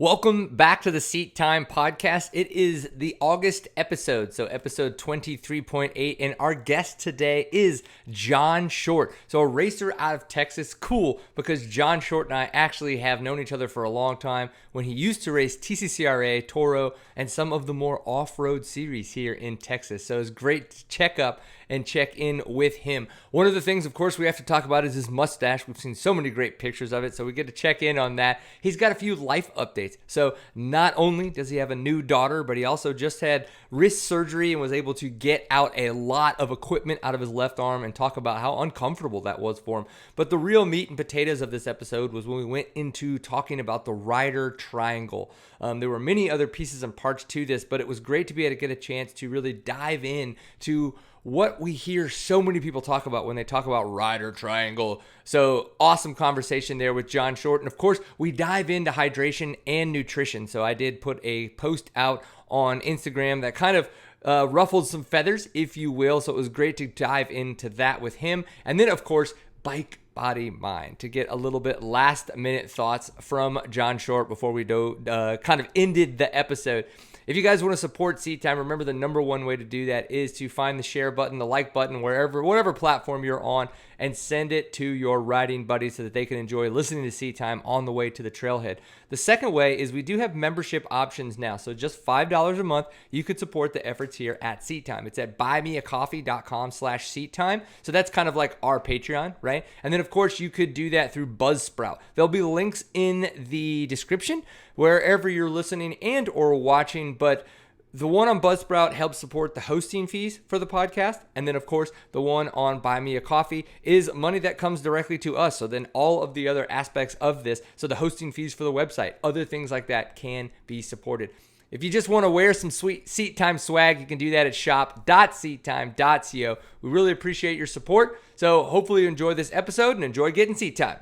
Welcome back to the Seat Time Podcast. It is the August episode, so episode 23.8, and our guest today is John Short. So a racer out of Texas. Cool, because John Short and I actually have known each other for a long time when he used to race TCCRA, Toro, and some of the more off-road series here in Texas. So it's great to check up and check in with him. One of the things, of course, we have to talk about is his mustache. We've seen so many great pictures of it, so we get to check in on that. He's got a few life updates. So not only does he have a new daughter, but he also just had wrist surgery and was able to get out a lot of equipment out of his left arm and talk about how uncomfortable that was for him. But the real meat and potatoes of this episode was when we went into talking about the rider triangle. There were many other pieces and parts to this, but it was great to be able to get a chance to really dive in to what we hear so many people talk about when they talk about rider triangle. So awesome conversation there with John Short. And of course, we dive into hydration and nutrition. So I did put a post out on Instagram that kind of ruffled some feathers, if you will. So it was great to dive into that with him. And then, of course, bike, body, mind, to get a little bit last minute thoughts from John Short before we kind of ended the episode. If you guys want to support Seat Time, remember the number one way to do that is to find the share button, the like button, whatever platform you're on, and send it to your riding buddies so that they can enjoy listening to Seat Time on the way to the trailhead. The second way is we do have membership options now. So just $5 a month, you could support the efforts here at Seat Time. It's at buymeacoffee.com/seattime. So that's kind of like our Patreon, right? And then, of course, you could do that through Buzzsprout. There'll be links in the description wherever you're listening and or watching, but the one on Buzzsprout helps support the hosting fees for the podcast. And then, of course, the one on Buy Me a Coffee is money that comes directly to us. So then all of the other aspects of this, so the hosting fees for the website, other things like that can be supported. If you just want to wear some sweet Seat Time swag, you can do that at shop.seattime.co. We really appreciate your support. So hopefully you enjoy this episode and enjoy getting Seat Time.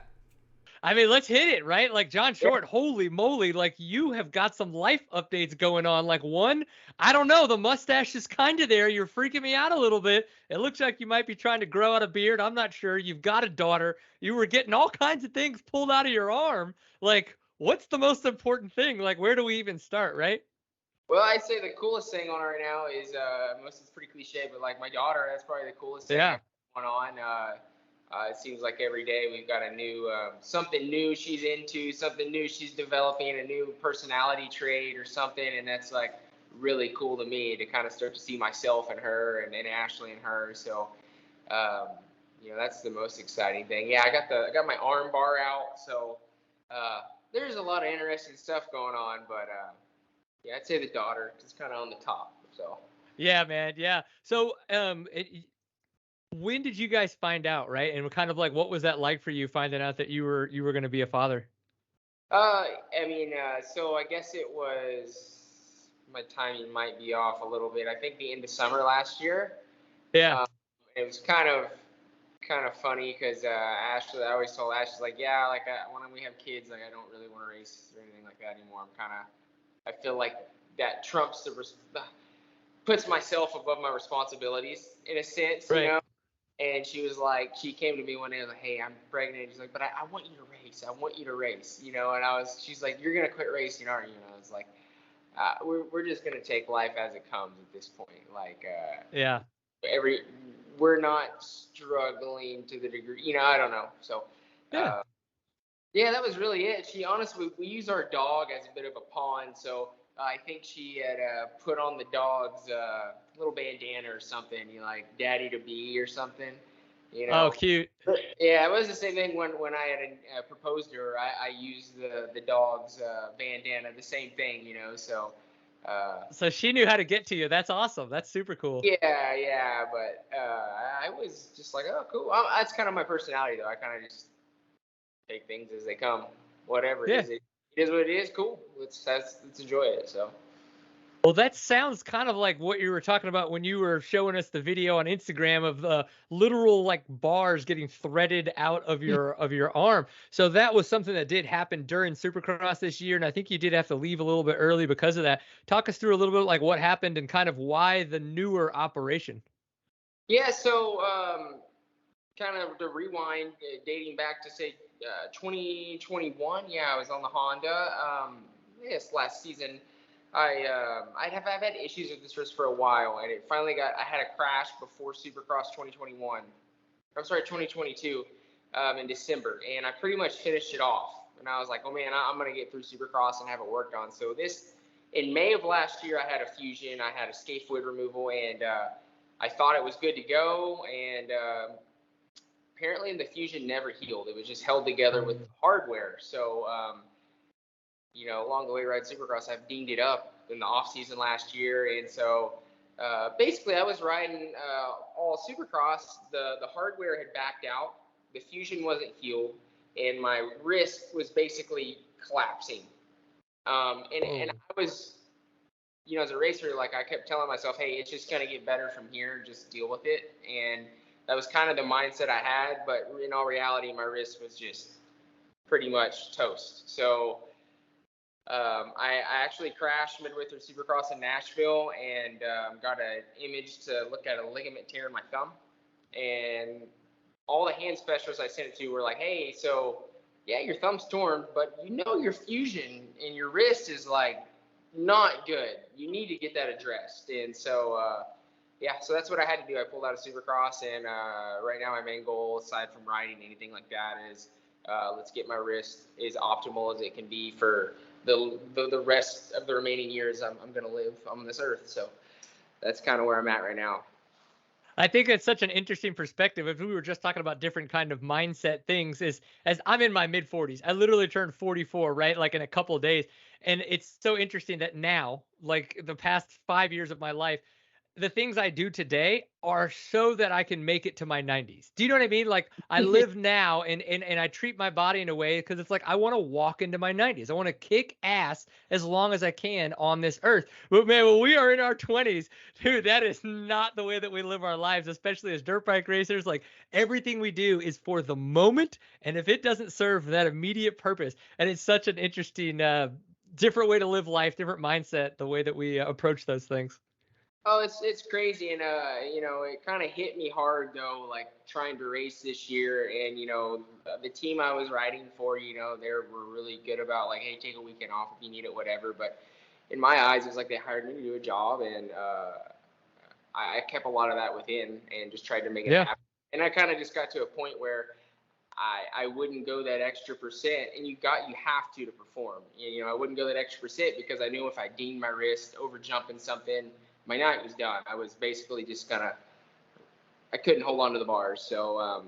I mean, let's hit it, right? Like John Short, holy moly, like you have got some life updates going on. Like one, I don't know, the mustache is kind of there. You're freaking me out a little bit. It looks like you might be trying to grow out a beard. I'm not sure. You've got a daughter. You were getting all kinds of things pulled out of your arm. Like, what's the most important thing? Like, where do we even start, right? Well, I'd say the coolest thing on right now is, most it's pretty cliche, but like my daughter, that's probably the coolest thing going on. It seems like every day we've got a new, something new she's into, something new she's developing, a new personality trait or something. And that's like really cool to me to kind of start to see myself in her and Ashley in her. So, that's the most exciting thing. Yeah, I got my arm bar out. So, there's a lot of interesting stuff going on, but, yeah, I'd say the daughter is kind of on the top. So. Yeah, man. Yeah. So, when did you guys find out, right? And kind of like, what was that like for you finding out that you were going to be a father? So I guess it was, my timing might be off a little bit. I think the end of summer last year. Yeah. It was kind of funny because Ashley, I always told Ashley, like, yeah, like when we have kids, like I don't really want to race or anything like that anymore. I feel like that trumps puts myself above my responsibilities in a sense, right. You know. And she came to me one day and was like, hey, I'm pregnant. She's like, but I want you to race. I want you to race, you know. And she's like, you're going to quit racing, aren't you? And I was like, we're just going to take life as it comes at this point. Like, yeah. We're not struggling to the degree, you know, I don't know. So, yeah, that was really it. Honestly, we use our dog as a bit of a pawn. So I think she had put on the dog's little bandana or something, like daddy to be or something, you know. Oh, cute. Yeah, it was the same thing when I had proposed to her. I used the dog's bandana, the same thing, you know. So. So she knew how to get to you. That's awesome. That's super cool. Yeah, but I was just like, oh, cool. That's kind of my personality, though. I kind of just take things as they come, whatever it is. It is what it is. Cool. Let's enjoy it. So. Well, that sounds kind of like what you were talking about when you were showing us the video on Instagram of the literal like bars getting threaded out of your arm. So that was something that did happen during Supercross this year, and I think you did have to leave a little bit early because of that. Talk us through a little bit like what happened and kind of why the newer operation. Yeah, so kind of the rewind, dating back to say 2021. Yeah, I was on the Honda. missed last season, I've had issues with this wrist for a while, and it finally I had a crash before Supercross 2021. I'm sorry, 2022, in December, and I pretty much finished it off. And I was like, oh man, I'm gonna get through Supercross and have it worked on. So in May of last year, I had a fusion, I had a scaphoid removal, and I thought it was good to go. And apparently, the fusion never healed. It was just held together with hardware. So along the way riding Supercross, I've dinged it up in the off season last year, and so basically I was riding all Supercross. The hardware had backed out, the fusion wasn't healed, and my wrist was basically collapsing. And I was, as a racer, like I kept telling myself, hey, it's just gonna get better from here. Just deal with it. And that was kind of the mindset I had. But in all reality, my wrist was just pretty much toast. So I actually crashed midway through Supercross in Nashville and got an image to look at a ligament tear in my thumb. And all the hand specialists I sent it to were like, hey, so yeah, your thumb's torn, but your fusion in your wrist is like not good. You need to get that addressed. And so, so that's what I had to do. I pulled out of Supercross, and right now my main goal, aside from riding anything like that, is let's get my wrist as optimal as it can be for the rest of the remaining years I'm going to live on this earth. So that's kind of where I'm at right now. I think it's such an interesting perspective. If we were just talking about different kind of mindset things, is as I'm in my mid 40s, I literally turned 44, right? Like in a couple of days. And it's so interesting that now, like the past 5 years of my life, the things I do today are so that I can make it to my 90s. Do you know what I mean? Like I live now and I treat my body in a way because it's like I want to walk into my 90s. I want to kick ass as long as I can on this earth. But man, when we are in our 20s, dude, that is not the way that we live our lives, especially as dirt bike racers. Like everything we do is for the moment. And if it doesn't serve that immediate purpose, and it's such an interesting, different way to live life, different mindset, the way that we approach those things. Oh, it's crazy, and it kind of hit me hard though, like trying to race this year, and the team I was riding for, they were really good about like, hey, take a weekend off if you need it, whatever. But in my eyes, it was like they hired me to do a job, and I kept a lot of that within and just tried to make it happen. And I kind of just got to a point where I wouldn't go that extra percent, and you have to perform. I wouldn't go that extra percent because I knew if I dinged my wrist over jumping something, my night was done. I was basically just I couldn't hold on to the bars. So,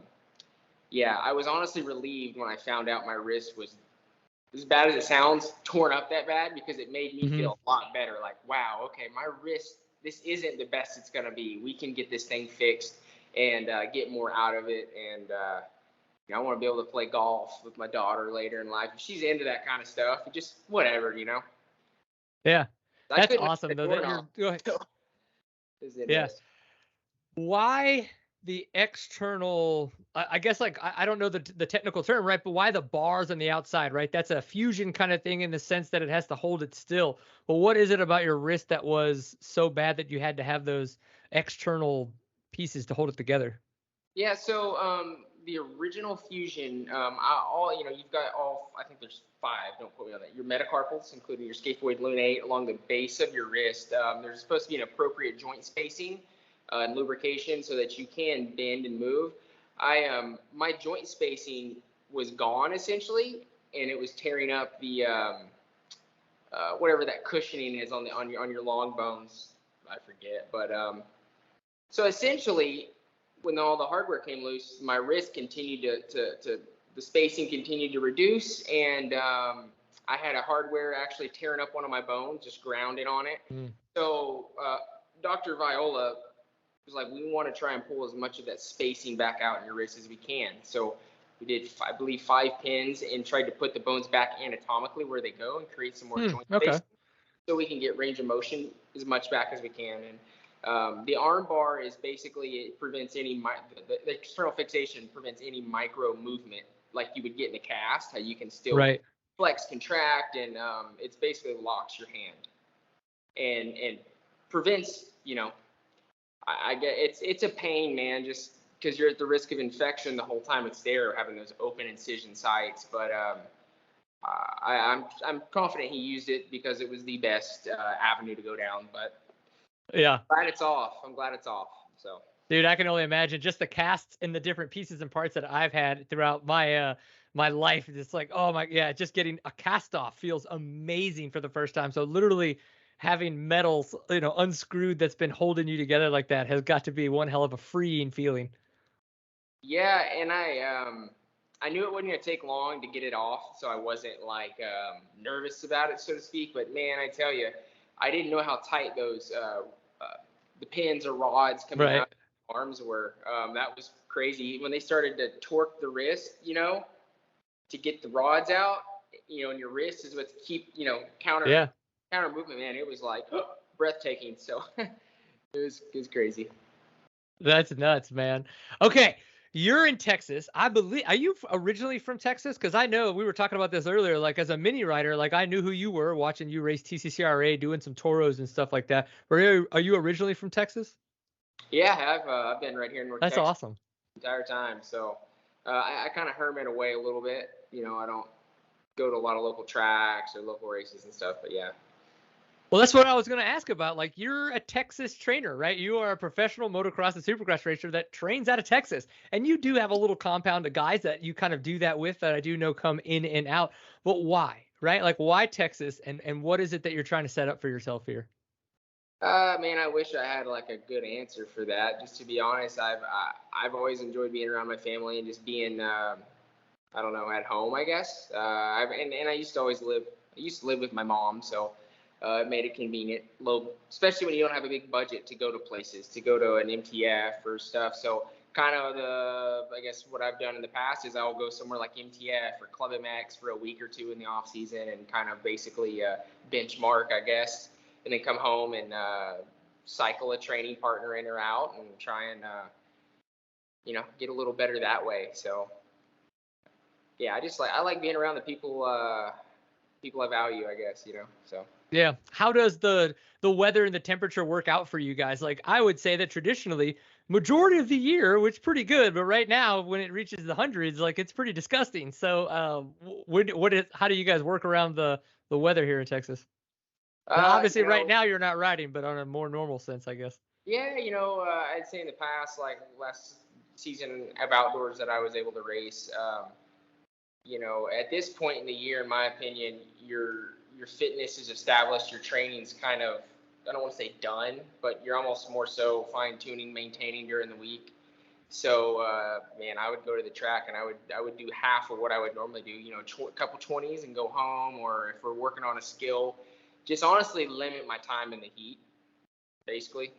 I was honestly relieved when I found out my wrist was, as bad as it sounds, torn up that bad, because it made me feel a lot better. Like, wow, okay, my wrist, this isn't the best it's going to be. We can get this thing fixed and get more out of it. And I want to be able to play golf with my daughter later in life. If she's into that kind of stuff, just whatever, Yeah. That's awesome, though. Go ahead. Yeah. Why the external? I guess like I don't know the technical term, right? But why the bars on the outside, right? That's a fusion kind of thing in the sense that it has to hold it still. But what is it about your wrist that was so bad that you had to have those external pieces to hold it together? Yeah. So the original fusion, you've got all. I think there's 5. Don't quote me on that. Your metacarpals, including your scaphoid lunate, along the base of your wrist. There's supposed to be an appropriate joint spacing and lubrication so that you can bend and move. My joint spacing was gone essentially, and it was tearing up the whatever that cushioning is on your long bones. I forget, but so essentially, when all the hardware came loose, my wrist continued to the spacing continued to reduce, and I had a hardware actually tearing up one of my bones, just grounded on it. So Dr. Viola was like, we want to try and pull as much of that spacing back out in your wrist as we can. So we did, I believe, 5 pins and tried to put the bones back anatomically where they go and create some more joint spacing, so we can get range of motion as much back as we can. And the arm bar is basically, it prevents any, the external fixation prevents any micro movement like you would get in a cast, how you can still flex, contract, and it's basically locks your hand and prevents, I get it's a pain, man, just because you're at the risk of infection the whole time it's there, having those open incision sites. But I'm confident he used it because it was the best avenue to go down. But yeah, glad it's off. I'm glad it's off. So. dude, I can only imagine just the casts and the different pieces and parts that I've had throughout my life. It's like, oh my, yeah, just getting a cast off feels amazing for the first time. So literally having metals, unscrewed that's been holding you together like that has got to be one hell of a freeing feeling. Yeah, and I knew it wasn't gonna take long to get it off, so I wasn't like nervous about it, so to speak. But man, I tell you, I didn't know how tight those the pins or rods coming Right. out of the arms were. That was crazy when they started to torque the wrist, to get the rods out. And your wrist is what's keep counter movement. Man, it was like breathtaking. So it was crazy. That's nuts, man. Okay, you're in Texas. I believe. Are you originally from Texas? Because I know we were talking about this earlier. Like as a mini rider, like I knew who you were watching you race TCCRA, doing some Toros and stuff like that. Are you originally from Texas? Yeah, I've been right here in North That's Texas awesome. the entire time. So I kind of hermit away a little bit. I don't go to a lot of local tracks or local races and stuff. But yeah. Well, that's what I was going to ask about. Like, you're a Texas trainer, right? You are a professional motocross and supercross racer that trains out of Texas. And you do have a little compound of guys that you kind of do that with that I do know come in and out. But why, right? Like, why Texas? And what is it that you're trying to set up for yourself here? Man, I wish I had like a good answer for that. Just to be honest, I've always enjoyed being around my family and just being, I don't know, at home, I guess. And I used to live with my mom, so it made it convenient, especially when you don't have a big budget to go to places, to go to an MTF or stuff. So kind of I guess what I've done in the past is I'll go somewhere like MTF or Club MX for a week or two in the off season and kind of basically benchmark, I guess, and then come home and cycle a training partner in or out and try and get a little better that way. So yeah, I like being around the people I value, I guess, so. Yeah. How does the weather and the temperature work out for you guys? Like, I would say that traditionally, majority of the year, which is pretty good, but right now when it reaches the hundreds, like it's pretty disgusting. So, how do you guys work around the weather here in Texas? And obviously, right now you're not riding, but on a more normal sense, I guess. Yeah, I'd say in the past, like last season of outdoors that I was able to race, at this point in the year, in my opinion, your fitness is established, your training's kind of, I don't want to say done, but you're almost more so fine-tuning, maintaining during the week. So, man, I would go to the track and I would do half of what I would normally do, a couple 20s and go home, or if we're working on a skill, just honestly limit my time in the heat, basically.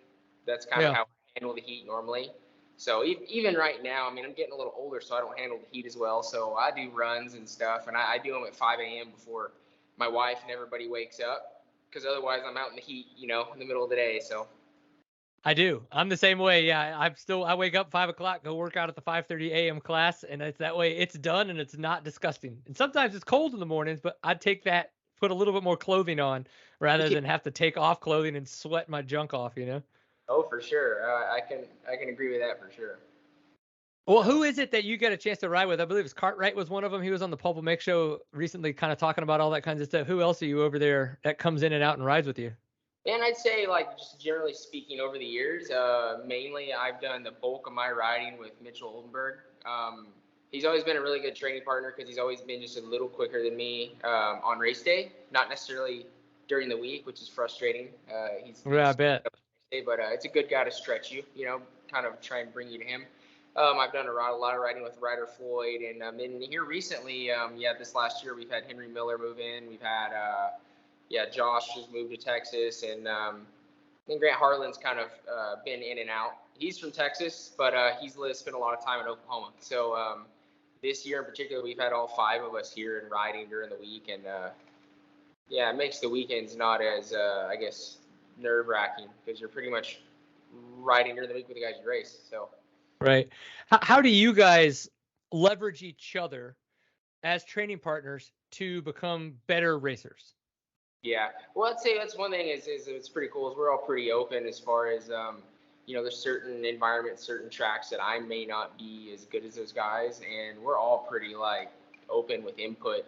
That's kind of how I handle the heat normally. So even right now, I mean, I'm getting a little older, so I don't handle the heat as well. So I do runs and stuff, and I do them at 5 a.m. before my wife and everybody wakes up, because otherwise I'm out in the heat, in the middle of the day. So I do. I'm the same way. Yeah, I wake up 5 o'clock, go work out at the 5:30 a.m. class, and it's that way. It's done, and it's not disgusting. And sometimes it's cold in the mornings, but I'd take that, put a little bit more clothing on, rather than have to take off clothing and sweat my junk off. Oh, for sure. I can agree with that for sure. Well, who is it that you get a chance to ride with? I believe it's Cartwright was one of them. He was on the Pulp Mix show recently, kind of talking about all that kinds of stuff. Who else are you over there that comes in and out and rides with you? And I'd say, like, just generally speaking, over the years, mainly I've done the bulk of my riding with Mitchell Oldenburg. He's always been a really good training partner because he's always been just a little quicker than me on race day, not necessarily during the week, which is frustrating. Yeah, I bet. But it's a good guy to stretch you, kind of try and bring you to him. I've done a lot of riding with Ryder Floyd, and here recently, this last year we've had Henry Miller move in. We've had, Josh has moved to Texas, and Grant Harlan's kind of been in and out. He's from Texas, but he's spent a lot of time in Oklahoma. So this year in particular, we've had all 5 of us here and riding during the week, and it makes the weekends not as I guess nerve-wracking because you're pretty much riding during the week with the guys you race. So. Right. How do you guys leverage each other as training partners to become better racers? Yeah. Well, I'd say that's one thing is it's pretty cool is we're all pretty open as far as, there's certain environments, certain tracks that I may not be as good as those guys. And we're all pretty like open with input,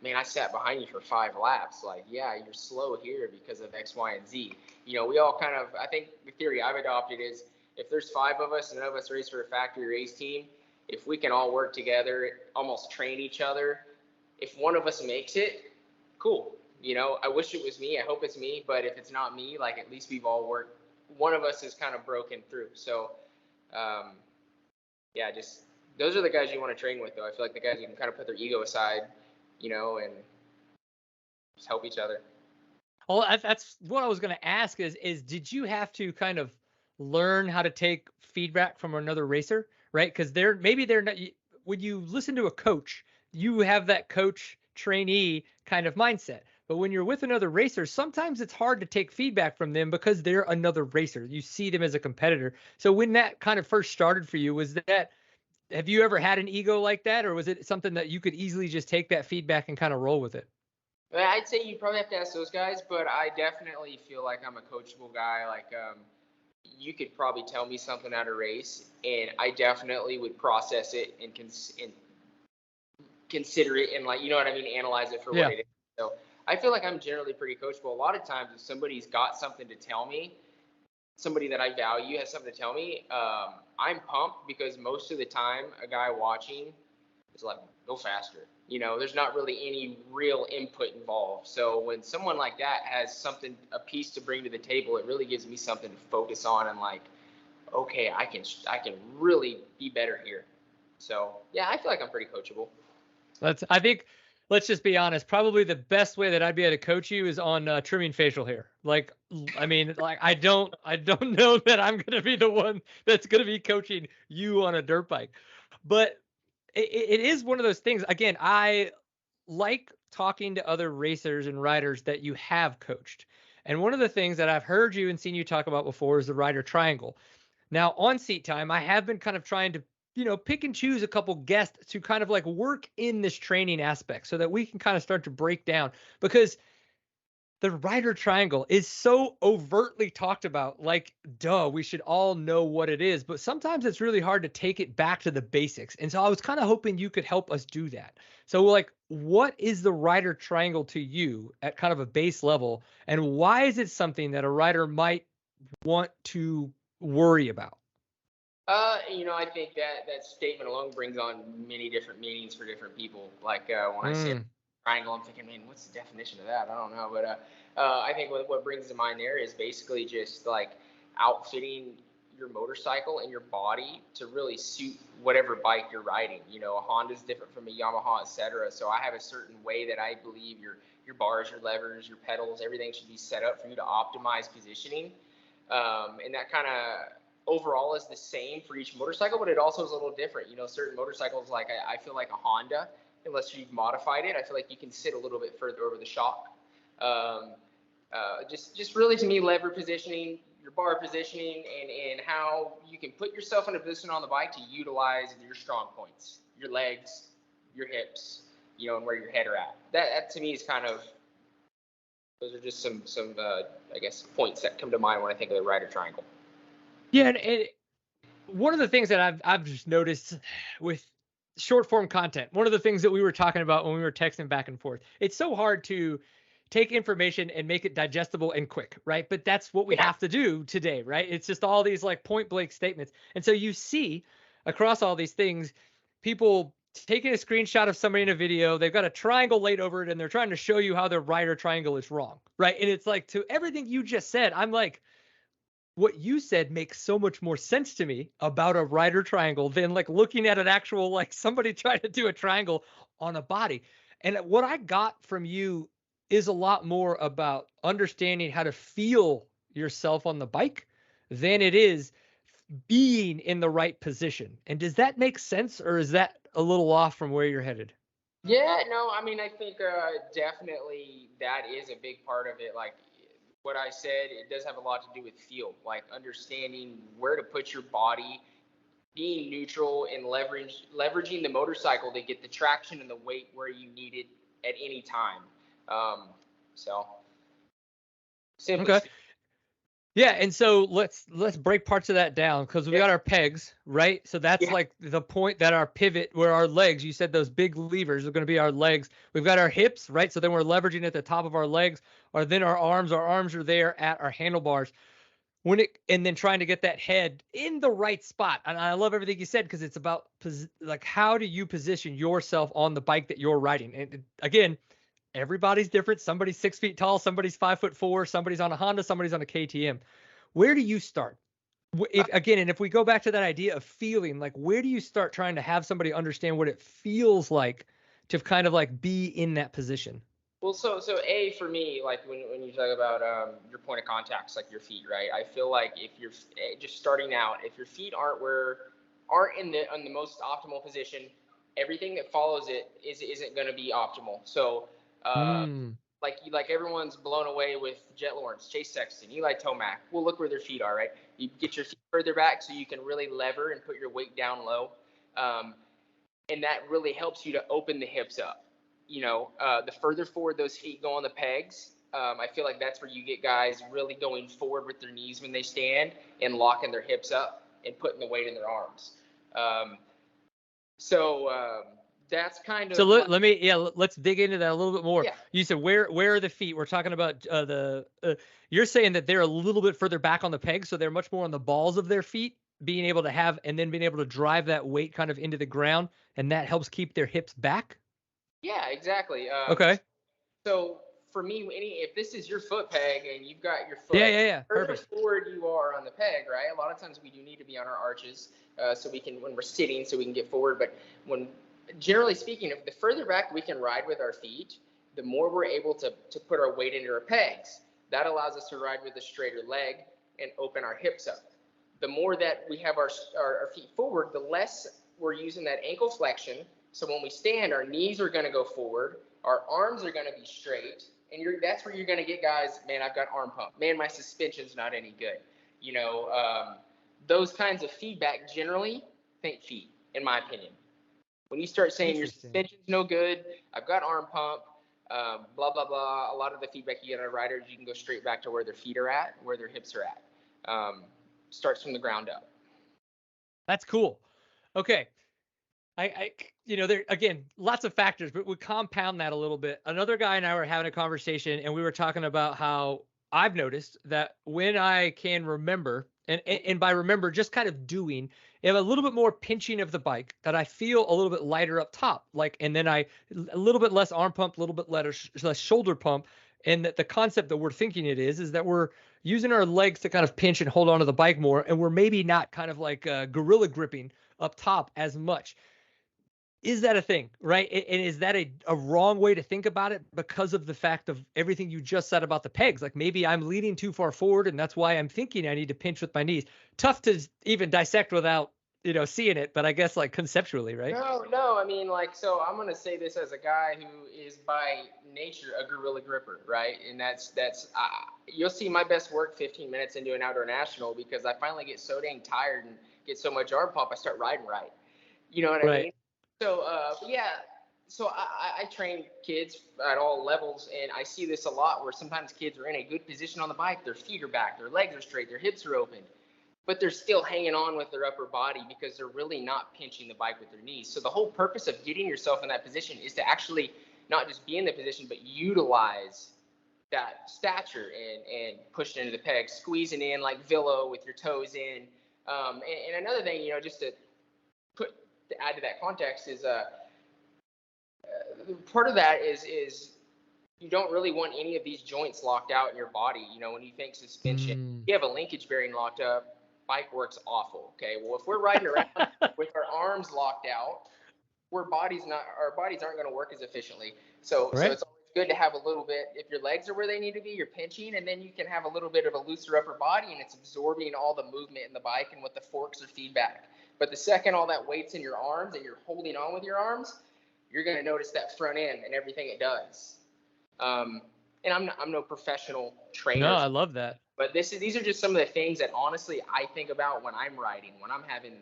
man, I sat behind you for 5 laps. Like, yeah, you're slow here because of X, Y, and Z. You know, we all kind of, I think the theory I've adopted is if there's 5 of us and none of us race for a factory race team, if we can all work together, almost train each other, if one of us makes it, cool. You know, I wish it was me. I hope it's me. But if it's not me, like, at least we've all worked. One of us has kind of broken through. So, yeah, just those are the guys you want to train with, though. I feel like the guys you can kind of put their ego aside, you know, and just help each other. Well, that's what I was going to ask is did you have to kind of learn how to take feedback from another racer, right? Because maybe they're not, when you listen to a coach, you have that coach trainee kind of mindset. But when you're with another racer, sometimes it's hard to take feedback from them because they're another racer. You see them as a competitor. So when that kind of first started for you, have you ever had an ego like that, or was it something that you could easily just take that feedback and kind of roll with it? I'd say you probably have to ask those guys, but I definitely feel like I'm a coachable guy. Like, you could probably tell me something at a race, and I definitely would process it and consider it and, like, you know what I mean, analyze it for what it is. So I feel like I'm generally pretty coachable. A lot of times if somebody's got something to tell me, somebody that I value has something to tell me, I'm pumped because most of the time a guy watching is like, go faster. You know, there's not really any real input involved. So when someone like that has something, a piece to bring to the table, it really gives me something to focus on and, like, okay, I can really be better here. So yeah, I feel like I'm pretty coachable. I think, let's just be honest, probably the best way that I'd be able to coach you is on trimming facial hair. Like, I mean, like, I don't know that I'm going to be the one that's going to be coaching you on a dirt bike, but it is one of those things. Again, I like talking to other racers and riders that you have coached. And one of the things that I've heard you and seen you talk about before is the rider triangle. Now, on Seat Time, I have been kind of trying to, pick and choose a couple guests to kind of like work in this training aspect so that we can kind of start to break down, because the rider triangle is so overtly talked about, like, duh, we should all know what it is, but sometimes it's really hard to take it back to the basics. And so I was kind of hoping you could help us do that. So, like, what is the rider triangle to you at kind of a base level, and why is it something that a rider might want to worry about? I think that statement alone brings on many different meanings for different people. Like, when I say Mm. triangle, I'm thinking, man, what's the definition of that? I don't know, but I think what brings to mind there is basically just like outfitting your motorcycle and your body to really suit whatever bike you're riding. You know, a Honda's different from a Yamaha, etc. So I have a certain way that I believe your bars, your levers, your pedals, everything should be set up for you to optimize positioning. And that kind of overall is the same for each motorcycle, but it also is a little different. You know, certain motorcycles, like I feel like a Honda, unless you've modified it, I feel like you can sit a little bit further over the shock. Just really, to me, lever positioning, your bar positioning, and how you can put yourself in a position on the bike to utilize your strong points, your legs, your hips, and where your head are at. That to me is kind of, those are just some I guess, points that come to mind when I think of the rider triangle. Yeah, and one of the things that I've just noticed with short form content, one of the things that we were talking about when we were texting back and forth, it's so hard to take information and make it digestible and quick, right? But that's what we have to do today, right? It's just all these like point blank statements. And so you see across all these things, people taking a screenshot of somebody in a video, they've got a triangle laid over it, and they're trying to show you how their rider triangle is wrong, right? And it's like, to everything you just said, I'm like, what you said makes so much more sense to me about a rider triangle than like looking at an actual, like, somebody trying to do a triangle on a body. And what I got from you is a lot more about understanding how to feel yourself on the bike than it is being in the right position. And does that make sense, or is that a little off from where you're headed? Yeah, no, I mean, I think definitely that is a big part of it. Like what I said, it does have a lot to do with feel, like understanding where to put your body, being neutral, and leveraging the motorcycle to get the traction and the weight where you need it at any time. So simply. Okay. Yeah, and so let's break parts of that down because we got our pegs, right? So that's Yeah. like the point that our pivot, where our legs, you said those big levers are going to be our legs. We've got our hips, right? So then we're leveraging at the top of our legs, or then our arms. Our arms are there at our handlebars. And then trying to get that head in the right spot. And I love everything you said because it's about like how do you position yourself on the bike that you're riding? And again, everybody's different. Somebody's 6 feet tall, somebody's 5'4", somebody's on a Honda, somebody's on a KTM. Where do you start? If again, and if we go back to that idea of feeling, like where do you start trying to have somebody understand what it feels like to kind of like be in that position? Well, so A, for me, like when you talk about your point of contacts, like your feet, right? I feel like if you're just starting out, if your feet aren't in the most optimal position, everything that follows it isn't going to be optimal. So, Mm. like everyone's blown away with Jet Lawrence, Chase Sexton, Eli Tomac. Well, look where their feet are, right? You get your feet further back so you can really lever and put your weight down low, and that really helps you to open the hips up. The further forward those feet go on the pegs, I feel like that's where you get guys really going forward with their knees when they stand and locking their hips up and putting the weight in their arms. Um, so that's kind So of like, let's dig into that a little bit more. yeah, You said where are the feet? We're talking about you're saying that they're a little bit further back on the pegs, so they're much more on the balls of their feet, being able to have and then being able to drive that weight kind of into the ground, and that helps keep their hips back. yeah, exactly. Okay. So for me, if this is your foot peg and you've got your Yeah, foot yeah, yeah. further Perfect. forward you are on the peg, right? A lot of times we do need to be on our arches so we can, when we're sitting, so we can get forward. But when, generally speaking, if the further back we can ride with our feet, the more we're able to put our weight into our pegs. That allows us to ride with a straighter leg and open our hips up. The more that we have our feet forward, the less we're using that ankle flexion. So when we stand, our knees are going to go forward, our arms are going to be straight, and that's where you're going to get guys, man, I've got arm pump. Man, my suspension's not any good. Those kinds of feedback generally, think feet, in my opinion. When you start saying your Interesting. suspension's no good, I've got arm pump, blah, blah, blah, a lot of the feedback you get on riders, you can go straight back to where their feet are at, where their hips are at. Starts from the ground up. That's cool. Okay. There again, lots of factors, but we compound that a little bit. Another guy and I were having a conversation, and we were talking about how I've noticed that when I can remember, and by remember, just kind of doing, you have a little bit more pinching of the bike, that I feel a little bit lighter up top, like, and then a little bit less arm pump, a little bit less shoulder pump, and that the concept that we're thinking it is that we're using our legs to kind of pinch and hold onto the bike more, and we're maybe not kind of like gorilla gripping up top as much. Is that a thing, right? And is that a wrong way to think about it because of the fact of everything you just said about the pegs? Like maybe I'm leaning too far forward and that's why I'm thinking I need to pinch with my knees. Tough to even dissect without, seeing it, but I guess like conceptually, right? No. I mean, like, so I'm gonna say this as a guy who is by nature a gorilla gripper, right? And that's you'll see my best work 15 minutes into an outdoor national because I finally get so dang tired and get so much arm pump, I start riding right. You know what I Right. mean? So yeah. So I train kids at all levels, and I see this a lot where sometimes kids are in a good position on the bike, their feet are back, their legs are straight, their hips are open, but they're still hanging on with their upper body because they're really not pinching the bike with their knees. So the whole purpose of getting yourself in that position is to actually not just be in the position, but utilize that stature and pushing into the peg, squeezing in like Villo with your toes in. And another thing, just to add to that context is part of that is you don't really want any of these joints locked out in your body. When you think suspension, Mm. you have a linkage bearing locked up, bike works awful. Okay, well, if we're riding around with our arms locked out, our bodies aren't going to work as efficiently. So Right. it's always good to have a little bit. If your legs are where they need to be, you're pinching, and then you can have a little bit of a looser upper body, and it's absorbing all the movement in the bike and what the forks are feedback. But the second all that weight's in your arms and you're holding on with your arms, you're going to notice that front end and everything it does. And I'm no professional No, trainer, I love that. but these are just some of the things that honestly I think about when I'm riding, when I'm having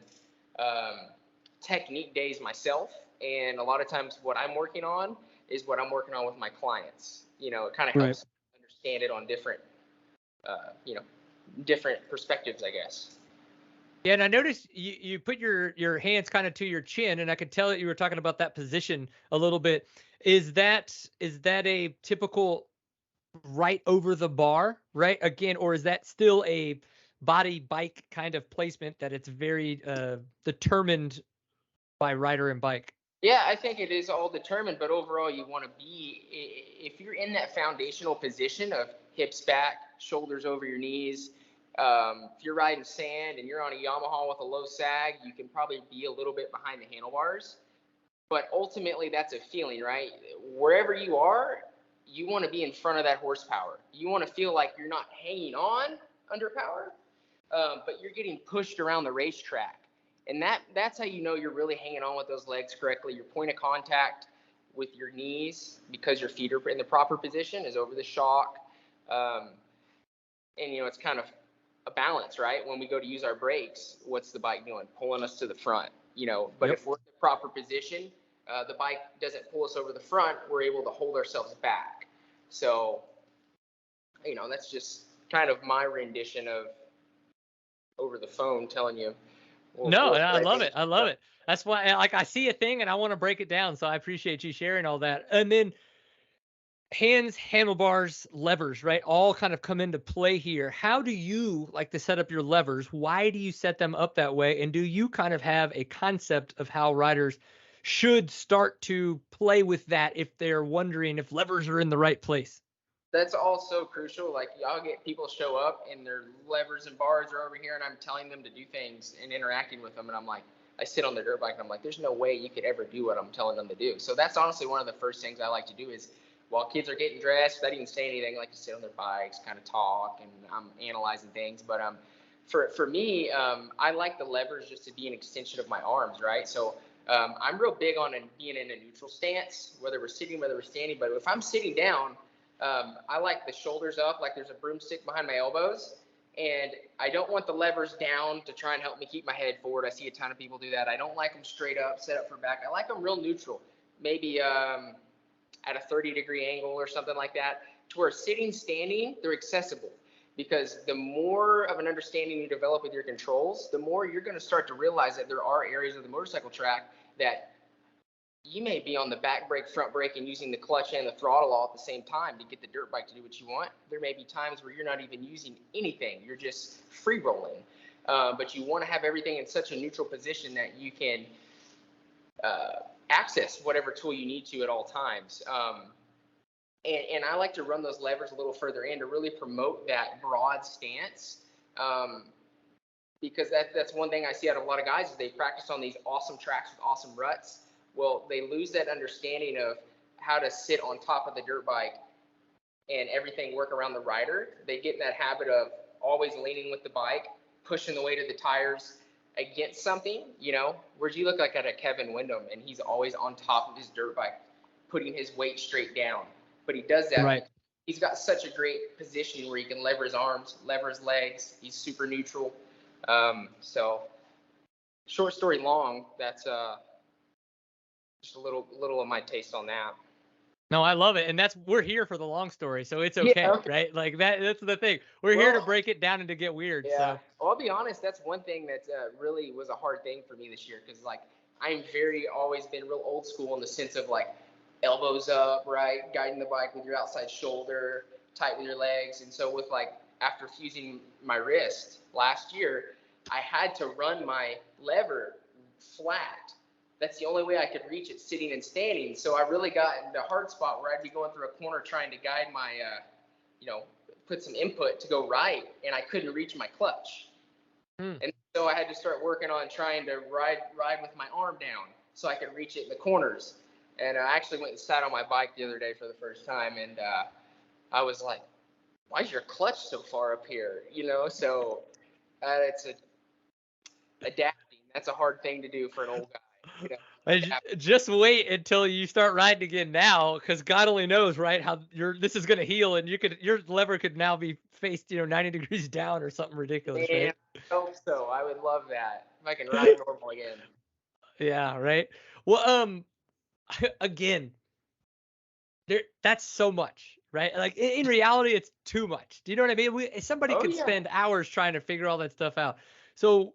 technique days myself. And a lot of times what I'm working on is what I'm working on with my clients. It kind of Right. helps understand it on different, different perspectives, I guess. Yeah, and I noticed you put your hands kind of to your chin, and I could tell that you were talking about that position a little bit. Is that a typical right over the bar, right? Again, or is that still a body bike kind of placement that it's very determined by rider and bike? Yeah, I think it is all determined, but overall you want to be, if you're in that foundational position of hips back, shoulders over your knees, if you're riding sand and you're on a Yamaha with a low sag, you can probably be a little bit behind the handlebars. But ultimately, that's a feeling, right? Wherever you are, you want to be in front of that horsepower. You want to feel like you're not hanging on under power, but you're getting pushed around the racetrack. And that's how you know you're really hanging on with those legs correctly. Your point of contact with your knees, because your feet are in the proper position, is over the shock. And, it's kind of a balance, right? When we go to use our brakes, what's the bike doing? Pulling us to the front, But If we're in the proper position, the bike doesn't pull us over the front. We're able to hold ourselves back. So, that's just kind of my rendition of over the phone telling you. No, I love it. I love it. That's why, like, I see a thing and I want to break it down. So I appreciate you sharing all that. And then hands, handlebars, levers, right? All kind of come into play here. How do you like to set up your levers? Why do you set them up that way? And do you kind of have a concept of how riders should start to play with that if they're wondering if levers are in the right place? That's all so crucial. Like, y'all get people show up and their levers and bars are over here, and I'm telling them to do things and interacting with them, and I'm like, I sit on the dirt bike and I'm like, there's no way you could ever do what I'm telling them to do. So that's honestly one of the first things I like to do is, while kids are getting dressed, without even saying anything, I like to sit on their bikes, kind of talk, and I'm analyzing things. But for me, I like the levers just to be an extension of my arms, right? So I'm real big on being in a neutral stance, whether we're sitting, whether we're standing. But if I'm sitting down, I like the shoulders up, like there's a broomstick behind my elbows. And I don't want the levers down to try and help me keep my head forward. I see a ton of people do that. I don't like them straight up, set up for back. I like them real neutral, maybe at a 30-degree angle or something like that, to where sitting, standing, they're accessible. Because the more of an understanding you develop with your controls, the more you're going to start to realize that there are areas of the motorcycle track that you may be on the back brake, front brake, and using the clutch and the throttle all at the same time to get the dirt bike to do what you want. There may be times where you're not even using anything. You're just free rolling. But you want to have everything in such a neutral position that you can access whatever tool you need to at all times. And I like to run those levers a little further in to really promote that broad stance. Because that's one thing I see out of a lot of guys is they practice on these awesome tracks with awesome ruts. Well, they lose that understanding of how to sit on top of the dirt bike and everything work around the rider. They get in that habit of always leaning with the bike, pushing the weight of the tires against something, whereas you look like at a Kevin Windham, and he's always on top of his dirt bike, putting his weight straight down. But he does that. Right. He's got such a great position where he can lever his arms, lever his legs. He's super neutral. So short story long, that's just a little of my taste on that. No, I love it. And we're here for the long story, so it's okay, yeah, okay. Right? Like that's the thing. We're here to break it down and to get weird. Yeah. So. Well, I'll be honest, that's one thing that really was a hard thing for me this year, because like I'm always been real old school in the sense of like elbows up, right? Guiding the bike with your outside shoulder, tight with your legs. And so with like, after fusing my wrist last year, I had to run my lever flat. That's the only way I could reach it sitting and standing. So I really got in the hard spot where I'd be going through a corner trying to guide my, put some input to go right, and I couldn't reach my clutch. And so I had to start working on trying to ride with my arm down so I could reach it in the corners. And I actually went and sat on my bike the other day for the first time, and I was like, why is your clutch so far up here? So it's adapting. That's a hard thing to do for an old guy. Just wait until you start riding again now, because God only knows, right, how this is going to heal, and your lever could now be faced 90 degrees down or something ridiculous. Yeah, right? I hope so. I would love that if I can ride normal again. Yeah, right. Well, again, that's so much, right? Like in reality, it's too much. Do you know what I mean? Somebody Oh could yeah. spend hours trying to figure all that stuff out. So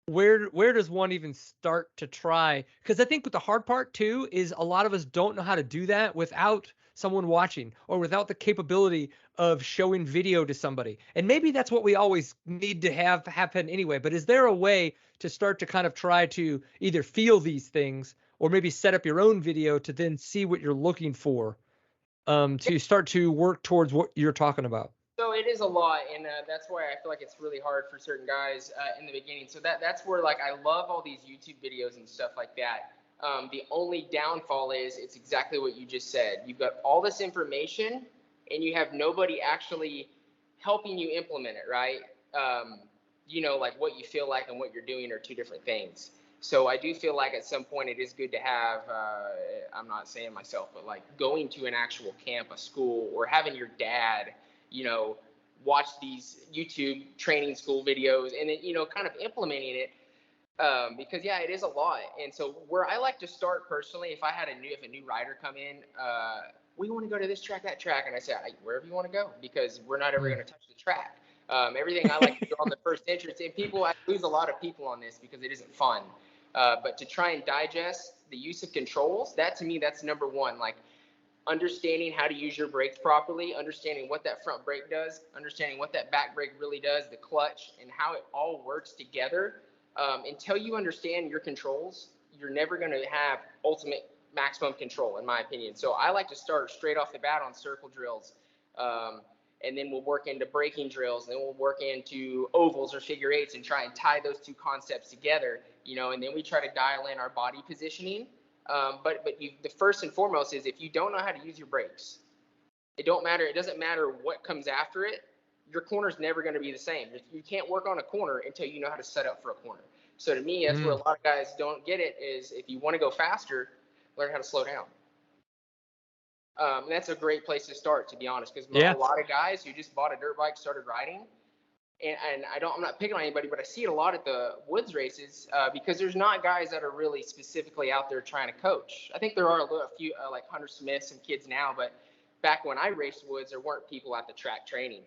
where does one even start to try? Because I think the hard part too is a lot of us don't know how to do that without someone watching or without the capability of showing video to somebody. And maybe that's what we always need to have happen anyway. But is there a way to start to kind of try to either feel these things or maybe set up your own video to then see what you're looking for, to start to work towards what you're talking about? So it is a lot, and that's why I feel like it's really hard for certain guys in the beginning. So that's where like I love all these YouTube videos and stuff like that. The only downfall is it's exactly what you just said. You've got all this information, and you have nobody actually helping you implement it, right? Like what you feel like and what you're doing are two different things. So I do feel like at some point it is good to have, I'm not saying myself, but like going to an actual camp, a school, or having your dad, watch these YouTube training school videos and then, kind of implementing it. Because yeah, it is a lot. And so where I like to start personally, if a new rider come in, we want to go to this track, that track. And I say, wherever you want to go, because we're not ever going to touch the track. Everything I like to do on the first entrance, and I lose a lot of people on this because it isn't fun. But to try and digest the use of controls, that to me, that's number one. Like, understanding how to use your brakes properly, understanding what that front brake does, understanding what that back brake really does, the clutch, and how it all works together. Until you understand your controls, you're never going to have ultimate maximum control, in my opinion. So I like to start straight off the bat on circle drills, and then we'll work into braking drills, and then we'll work into ovals or figure eights and try and tie those two concepts together, and then we try to dial in our body positioning. But the first and foremost is if you don't know how to use your brakes, it doesn't matter what comes after it. Your corner's never going to be the same. You can't work on a corner until you know how to set up for a corner. So to me, that's where a lot of guys don't get it, is if you want to go faster, learn how to slow down. And that's a great place to start, to be honest, because a lot of guys who just bought a dirt bike, started riding, and I'm not picking on anybody, but I see it a lot at the woods races, because there's not guys that are really specifically out there trying to coach. I think there are a few like Hunter Smiths and kids now, but back when I raced woods, there weren't people at the track training.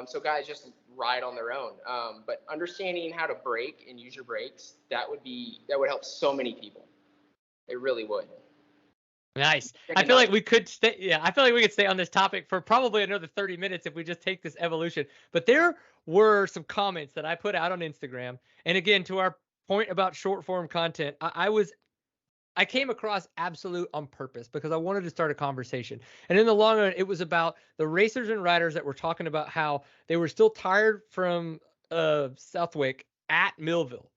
So guys just ride on their own. But understanding how to brake and use your brakes, that would help so many people. It really would. Nice. I feel like we could stay. Yeah, I feel like we could stay on this topic for probably another 30 minutes if we just take this evolution. But there were some comments that I put out on Instagram. And again, to our point about short form content, I came across Absolute on purpose because I wanted to start a conversation. And in the long run, it was about the racers and riders that were talking about how they were still tired from Southwick at Millville.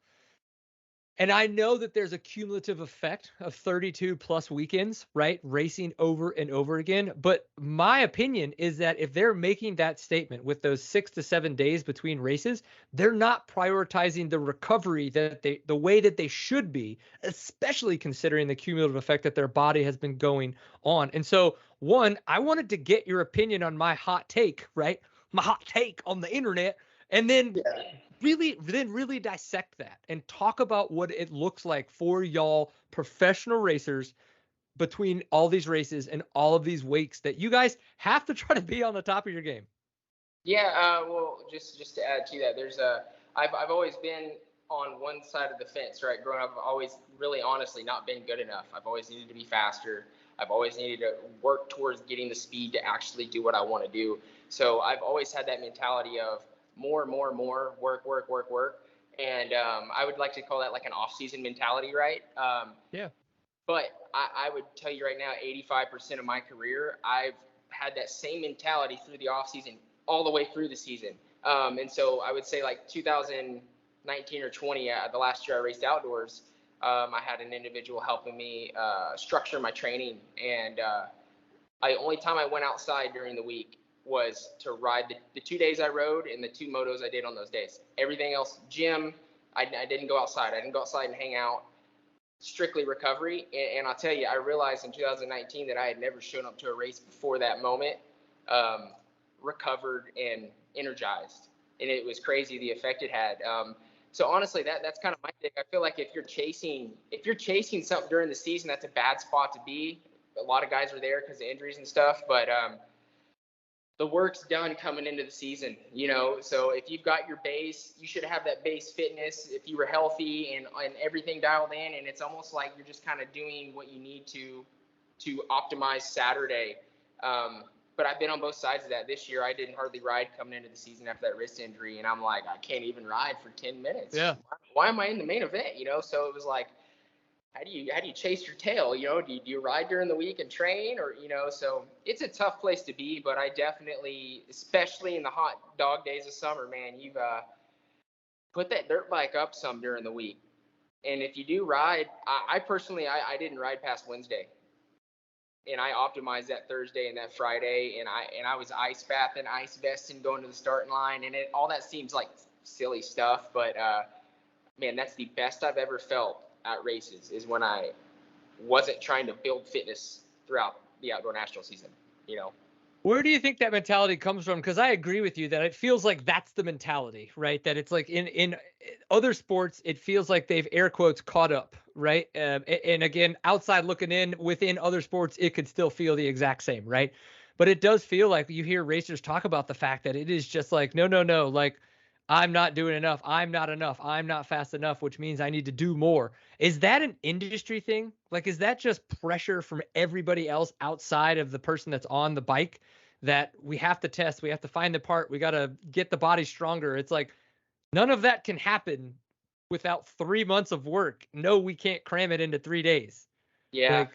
And I know that there's a cumulative effect of 32 plus weekends, right? Racing over and over again. But my opinion is that if they're making that statement with those 6 to 7 days between races, they're not prioritizing the recovery the way that they should be, especially considering the cumulative effect that their body has been going on. And so, one, I wanted to get your opinion on my hot take, right? My hot take on the internet. And then really dissect that and talk about what it looks like for y'all professional racers between all these races and all of these weeks that you guys have to try to be on the top of your game. Yeah, well, just to add to that, I've always been on one side of the fence, right? Growing up, I've always really honestly not been good enough. I've always needed to be faster. I've always needed to work towards getting the speed to actually do what I want to do. So I've always had that mentality of more, work. And I would like to call that like an off-season mentality, right? Yeah. But I would tell you right now, 85% of my career, I've had that same mentality through the off-season, all the way through the season. And so I would say like 2019 or 20, the last year I raced outdoors, I had an individual helping me structure my training. And only time I went outside during the week was to ride the 2 days I rode and the 2 motos I did on those days. Everything else, gym, I didn't go outside. I didn't go outside and hang out. Strictly recovery. And I'll tell you, I realized in 2019 that I had never shown up to a race before that moment, recovered and energized. And it was crazy the effect it had. So honestly, that's kind of my take. I feel like if you're chasing something during the season, that's a bad spot to be. A lot of guys are there because of injuries and stuff, but the work's done coming into the season, you know. So if you've got your base, you should have that base fitness if you were healthy and everything dialed in, and it's almost like you're just kind of doing what you need to optimize Saturday. But I've been on both sides of that. This year I didn't hardly ride coming into the season after that wrist injury, and I'm like, I can't even ride for 10 minutes. Yeah. Why am I in the main event, you know? So it was like, how do you chase your tail? You know, do you ride during the week and train, or, you know? So it's a tough place to be, but I definitely, especially in the hot dog days of summer, man, you've put that dirt bike up some during the week. And if you do ride, I personally, I didn't ride past Wednesday, and I optimized that Thursday and that Friday, and I was ice bathing, ice vesting, going to the starting line, and all that seems like silly stuff, but man, that's the best I've ever felt at races, is when I wasn't trying to build fitness throughout the outdoor national season, you know. Where do you think that mentality comes from? Because I agree with you that it feels like that's the mentality, right? That it's like in other sports, it feels like they've air quotes caught up, right? And again, outside looking in, within other sports, it could still feel the exact same, right? But it does feel like you hear racers talk about the fact that it is just like, no, like I'm not doing enough. I'm not enough. I'm not fast enough, which means I need to do more. Is that an industry thing? Like, is that just pressure from everybody else outside of the person that's on the bike, that we have to test, we have to find the part, we got to get the body stronger? It's like none of that can happen without 3 months of work. No, we can't cram it into 3 days. Yeah. Like,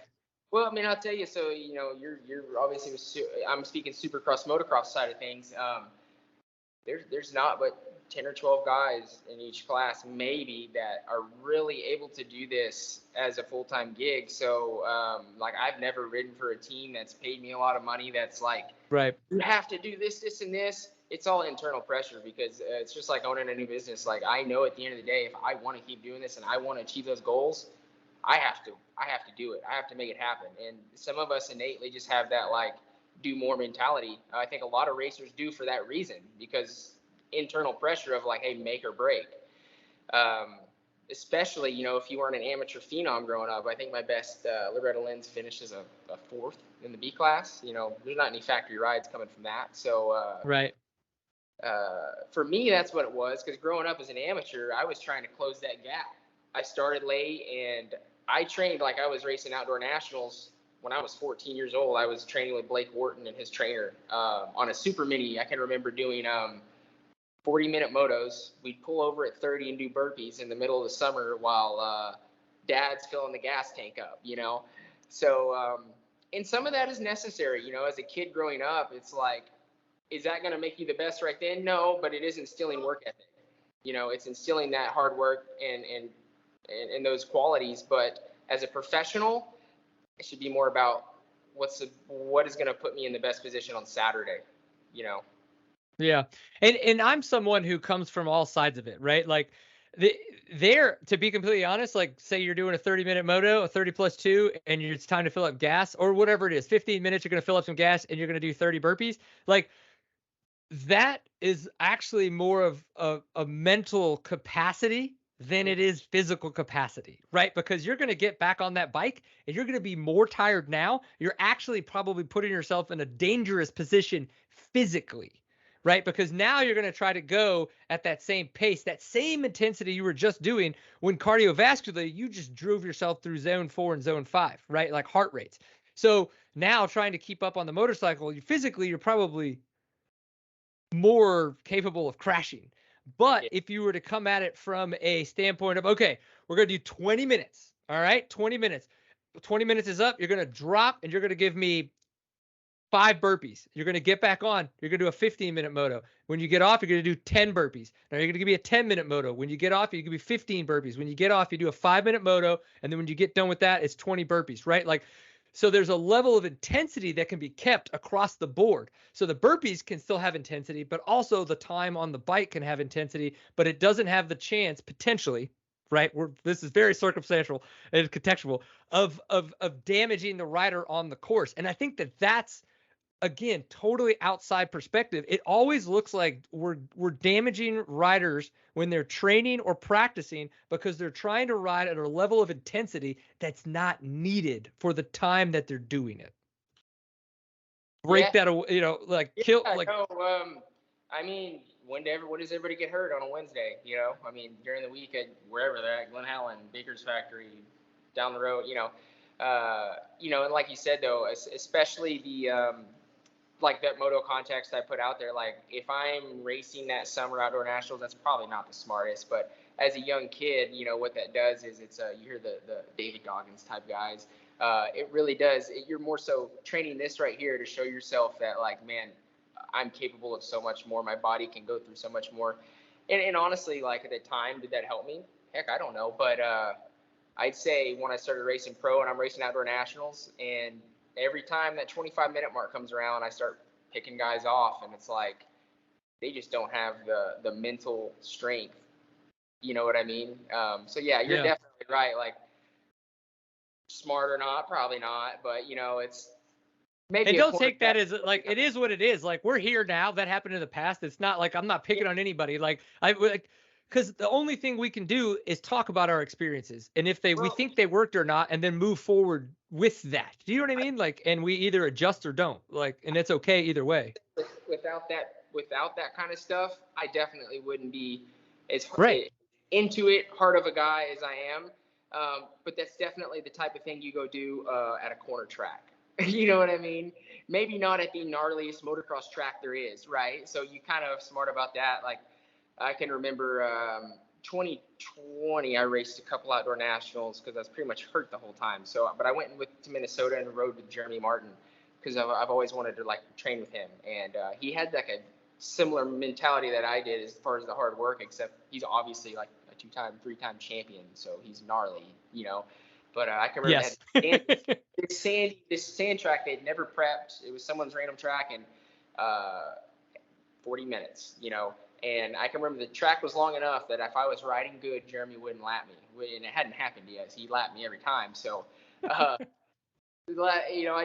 well, I mean, I'll tell you. So, you know, you're obviously I'm speaking Supercross, Motocross side of things. There's not but 10 or 12 guys in each class, maybe, that are really able to do this as a full-time gig. So, like, I've never ridden for a team that's paid me a lot of money. That's like, right. you have to do this, this, and this. It's all internal pressure, because it's just like owning a new business. Like, I know at the end of the day, if I want to keep doing this and I want to achieve those goals, I have to do it. I have to make it happen. And some of us innately just have that, like, do more mentality. I think a lot of racers do for that reason, because internal pressure of like, hey, make or break. Especially, you know, if you weren't an amateur phenom growing up. I think my best Loretta Lynn's finished as a fourth in the B class. You know, there's not any factory rides coming from that. So Right. For me, that's what it was, because growing up as an amateur, I was trying to close that gap. I started late, and I trained like I was racing outdoor nationals. When I was 14 years old, I was training with Blake Wharton and his trainer on a super mini. I can remember doing 40-minute motos. We'd pull over at 30 and do burpees in the middle of the summer while dad's filling the gas tank up, you know. So, and some of that is necessary, you know. As a kid growing up, it's like, is that going to make you the best right then? No, but it is instilling work ethic. You know, it's instilling that hard work and those qualities. But as a professional, it should be more about what is going to put me in the best position on Saturday, you know. Yeah. And I'm someone who comes from all sides of it, right? Like to be completely honest, like say you're doing a 30-minute moto, a 30+2, and it's time to fill up gas or whatever it is, 15 minutes, you're going to fill up some gas and you're going to do 30 burpees. Like, that is actually more of a mental capacity than it is physical capacity, right? Because you're going to get back on that bike and you're going to be more tired now. You're actually probably putting yourself in a dangerous position physically, right? Because now you're going to try to go at that same pace, that same intensity you were just doing when cardiovascularly, you just drove yourself through zone 4 and zone 5, right? Like heart rates. So now trying to keep up on the motorcycle, physically, you're probably more capable of crashing. But if you were to come at it from a standpoint of, okay, we're going to do 20 minutes. All right, 20 minutes. 20 minutes is up. You're going to drop and you're going to give me 5 burpees. You're going to get back on. You're going to do a 15-minute moto. When you get off, you're going to do 10 burpees. Now you're going to give me a 10-minute moto. When you get off, you give me 15 burpees. When you get off, you do a 5-minute moto. And then when you get done with that, it's 20 burpees, right? Like, so there's a level of intensity that can be kept across the board. So the burpees can still have intensity, but also the time on the bike can have intensity, but it doesn't have the chance potentially, right? This is very circumstantial and contextual of damaging the rider on the course. And I think that's, again, totally outside perspective. It always looks like we're damaging riders when they're training or practicing because they're trying to ride at a level of intensity that's not needed for the time that they're doing it. break that, like kill, like. No, I mean, when does everybody get hurt on a Wednesday? I mean, during the week at wherever they're at, Glen Helen, Baker's Factory, down the road, and like you said though, especially the like that moto context I put out there, like if I'm racing that summer outdoor nationals, that's probably not the smartest, but as a young kid, what that does is it's you hear the David Goggins type guys. It really does. You're more so training this right here to show yourself that, like, man, I'm capable of so much more. My body can go through so much more. And honestly, like at the time, did that help me? Heck, I don't know. But I'd say when I started racing pro and I'm racing outdoor nationals, and every time that 25-minute mark comes around, I start picking guys off, and it's like they just don't have the mental strength. You know what I mean? So yeah, you're definitely right. Like, smart or not, probably not, but it's maybe. And don't take that as like it is what it is. Like, we're here now. That happened in the past. It's not like I'm not picking on anybody. Because the only thing we can do is talk about our experiences, and if we think they worked or not, and then move forward with that. Do you know what I mean? Like, and we either adjust or don't. Like, and it's okay either way. Without that kind of stuff, I definitely wouldn't be as into it, hard of a guy as I am. But that's definitely the type of thing you go do at a corner track. You know what I mean? Maybe not at the gnarliest motocross track there is, right? So you kind of smart about that. Like, I can remember 2020, I raced a couple outdoor nationals because I was pretty much hurt the whole time. So, but I went to Minnesota and rode with Jeremy Martin because I've always wanted to like train with him, and he had like a similar mentality that I did as far as the hard work, except he's obviously like a 2-time, 3-time champion, so he's gnarly, But I can remember this sand track they'd never prepped. It was someone's random track, and 40 minutes, And I can remember the track was long enough that if I was riding good, Jeremy wouldn't lap me. And it hadn't happened yet. He lapped me every time. So, I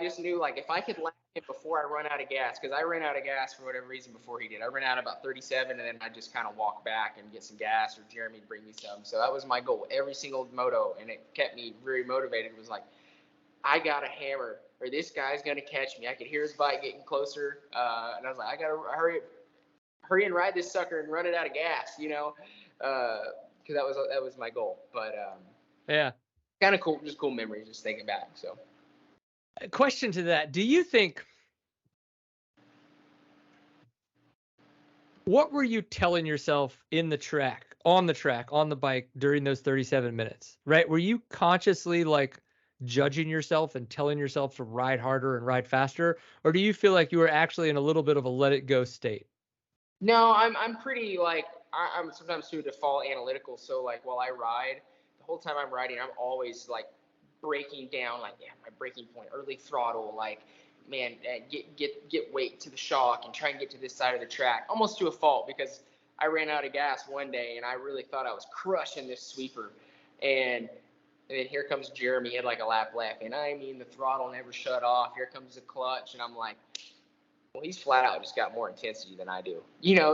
just knew, like, if I could lap him before I run out of gas, because I ran out of gas for whatever reason before he did. I ran out about 37, and then I just kind of walk back and get some gas, or Jeremy would bring me some. So that was my goal every single moto, and it kept me very motivated. It was like, I got a hammer, or this guy's going to catch me. I could hear his bike getting closer, and I was like, I got to hurry and ride this sucker and run it out of gas, because that was my goal. But kind of cool, just cool memories, just thinking back. So, a question to that: do you think, what were you telling yourself on the bike during those 37 minutes? Right? Were you consciously like judging yourself and telling yourself to ride harder and ride faster, or do you feel like you were actually in a little bit of a let it go state? No, I'm pretty, like, I'm sometimes too default analytical. So like while I ride, the whole time I'm riding, I'm always like breaking down, like, my breaking point, early throttle, like, man, get weight to the shock and try and get to this side of the track, almost to a fault, because I ran out of gas one day and I really thought I was crushing this sweeper, and then here comes Jeremy. He had like a lap left, and I mean, the throttle never shut off. Here comes the clutch, and I'm like, well, he's flat out just got more intensity than I do,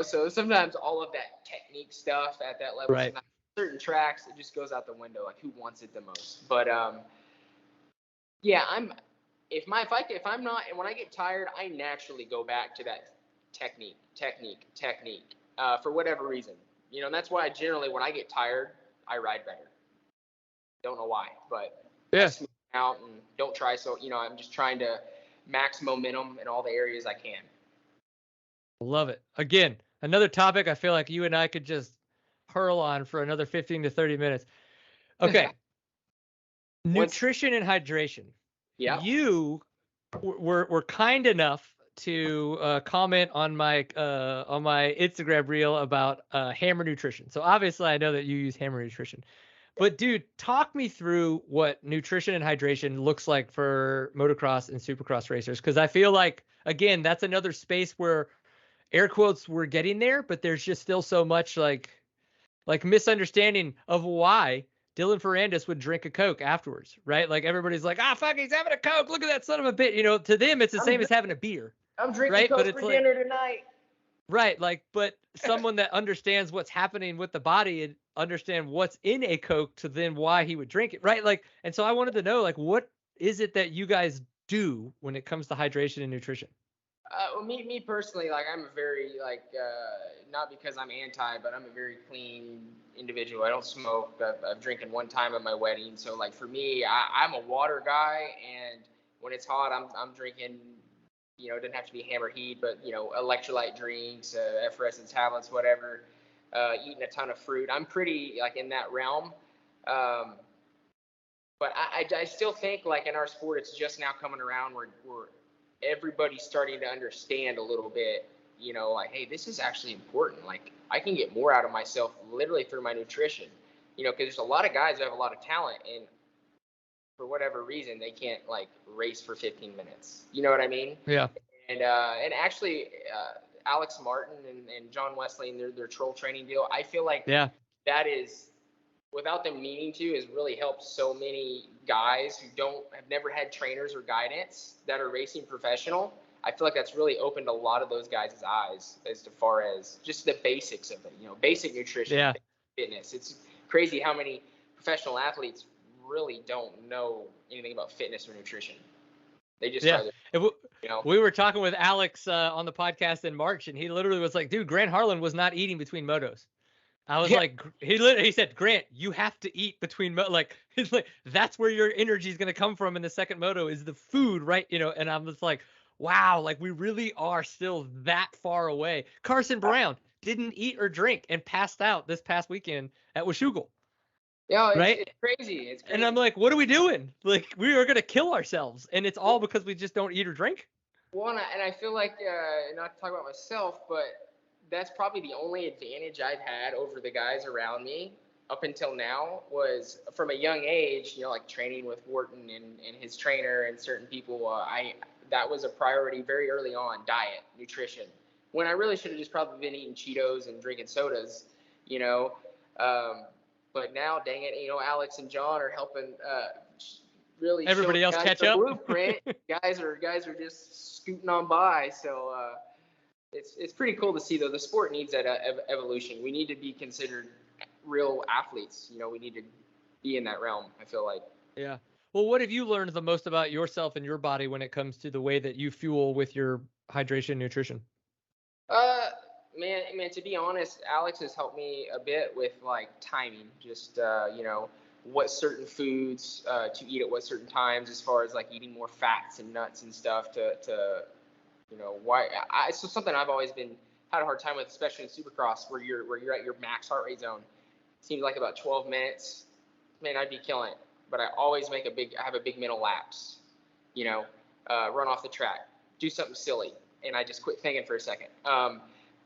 so sometimes all of that technique stuff at that level, right, certain tracks, it just goes out the window, like who wants it the most. But if I'm not, and when I get tired, I naturally go back to that technique for whatever reason, and that's why generally when I get tired, I ride better. Don't know why, but I smooth out and don't try. So, I'm just trying to max momentum in all the areas I can. Love it. Again, another topic I feel like you and I could just hurl on for another 15 to 30 minutes. Okay. Nutrition and hydration. Yeah. You were kind enough to comment on my Instagram reel about Hammer Nutrition. So obviously I know that you use Hammer Nutrition. But dude, talk me through what nutrition and hydration looks like for motocross and supercross racers. Because I feel like, again, that's another space where, air quotes, we're getting there, but there's just still so much like misunderstanding of why Dylan Ferrandis would drink a Coke afterwards, right? Like, everybody's like, fuck, he's having a Coke. Look at that son of a bitch. To them, it's the same as having a beer. I'm drinking Coke for dinner tonight. Right. Like, but someone that understands what's happening with the body and understand what's in a Coke to then why he would drink it. Right. Like, and so I wanted to know, like, what is it that you guys do when it comes to hydration and nutrition? Well, me personally, like I'm a very not because I'm anti, but I'm a very clean individual. I don't smoke. I've drinking one time at my wedding, so like for me, I'm a water guy, and when it's hot, I'm drinking. You know, it doesn't have to be hammer heat, but you know, electrolyte drinks, effervescent tablets, whatever. Eating a ton of fruit. I'm pretty like in that realm. But I still think like in our sport, it's just now coming around where everybody's starting to understand a little bit, you know, like, hey, this is actually important. Like I can get more out of myself literally through my nutrition, you know, because there's a lot of guys who have a lot of talent and for whatever reason, they can't like race for 15 minutes. You know what I mean? Yeah. And actually, Alex Martin and John Wesley and their troll training deal, I feel like that is, without them meaning to, has really helped so many guys who have never had trainers or guidance that are racing professional. I feel like that's really opened a lot of those guys' eyes as far as just the basics of it, you know, basic nutrition, fitness. It's crazy how many professional athletes really don't know anything about fitness or nutrition. They just try to, you know. We were talking with Alex on the podcast in March, and he literally was like, dude, Grant Harlan was not eating between motos. I was like, he said, Grant, you have to eat between like, he's like, that's where your energy is going to come from in the second moto is the food, right? You know, and I'm just like, wow, like we really are still that far away. Carson Brown didn't eat or drink and passed out this past weekend at Washougal. Yeah, right? It's crazy. It's crazy. And I'm like, what are we doing? Like, we are going to kill ourselves. And it's all because we just don't eat or drink. Well, and I feel like, not to talk about myself, but that's probably the only advantage I've had over the guys around me up until now was from a young age, you know, like training with Wharton and his trainer and certain people. That was a priority very early on, diet, nutrition, when I really should have just probably been eating Cheetos and drinking sodas, you know. But now, dang it, you know, Alex and John are helping really everybody else catch up. Blueprint. guys are just scooting on by. So it's pretty cool to see, though. The sport needs that evolution. We need to be considered real athletes. You know, we need to be in that realm, I feel like. Yeah. Well, what have you learned the most about yourself and your body when it comes to the way that you fuel with your hydration nutrition? Man, to be honest, Alex has helped me a bit with like timing, just, you know, what certain foods to eat at what certain times, as far as like eating more fats and nuts and stuff to you know, so something I've always had a hard time with, especially in Supercross, where you're at your max heart rate zone. It seems like about 12 minutes, man, I'd be killing it. But I always I have a big mental lapse, you know, run off the track, do something silly, and I just quit thinking for a second.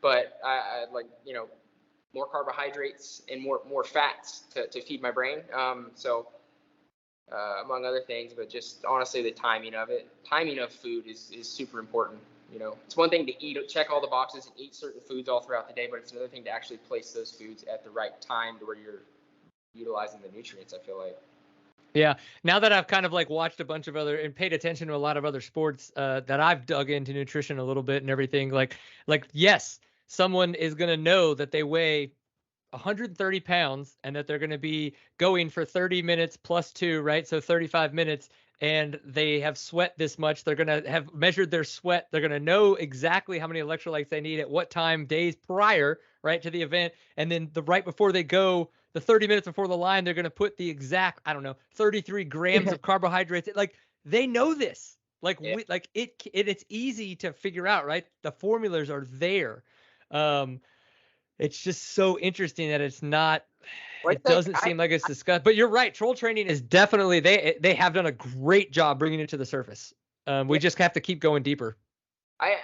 But I like, you know, more carbohydrates and more fats to feed my brain. So among other things, but just honestly, the timing of food is super important. You know, it's one thing to check all the boxes and eat certain foods all throughout the day, but it's another thing to actually place those foods at the right time to where you're utilizing the nutrients, I feel like. Yeah. Now that I've kind of like watched a bunch of other and paid attention to a lot of other sports that I've dug into nutrition a little bit and everything, like yes, someone is going to know that they weigh 130 pounds and that they're going to be going for 30 minutes plus 2, right? So 35 minutes, and they have sweat this much. They're going to have measured their sweat. They're going to know exactly how many electrolytes they need at what time, days prior, right, to the event. And then right before they go, the 30 minutes before the line, they're going to put the exact, 33 grams of carbohydrates. Like, they know this. Like, it's easy to figure out, right? The formulas are there. It's just so interesting that it's not. It doesn't seem like it's discussed. But you're right. Troll training is definitely, they have done a great job bringing it to the surface. We just have to keep going deeper. I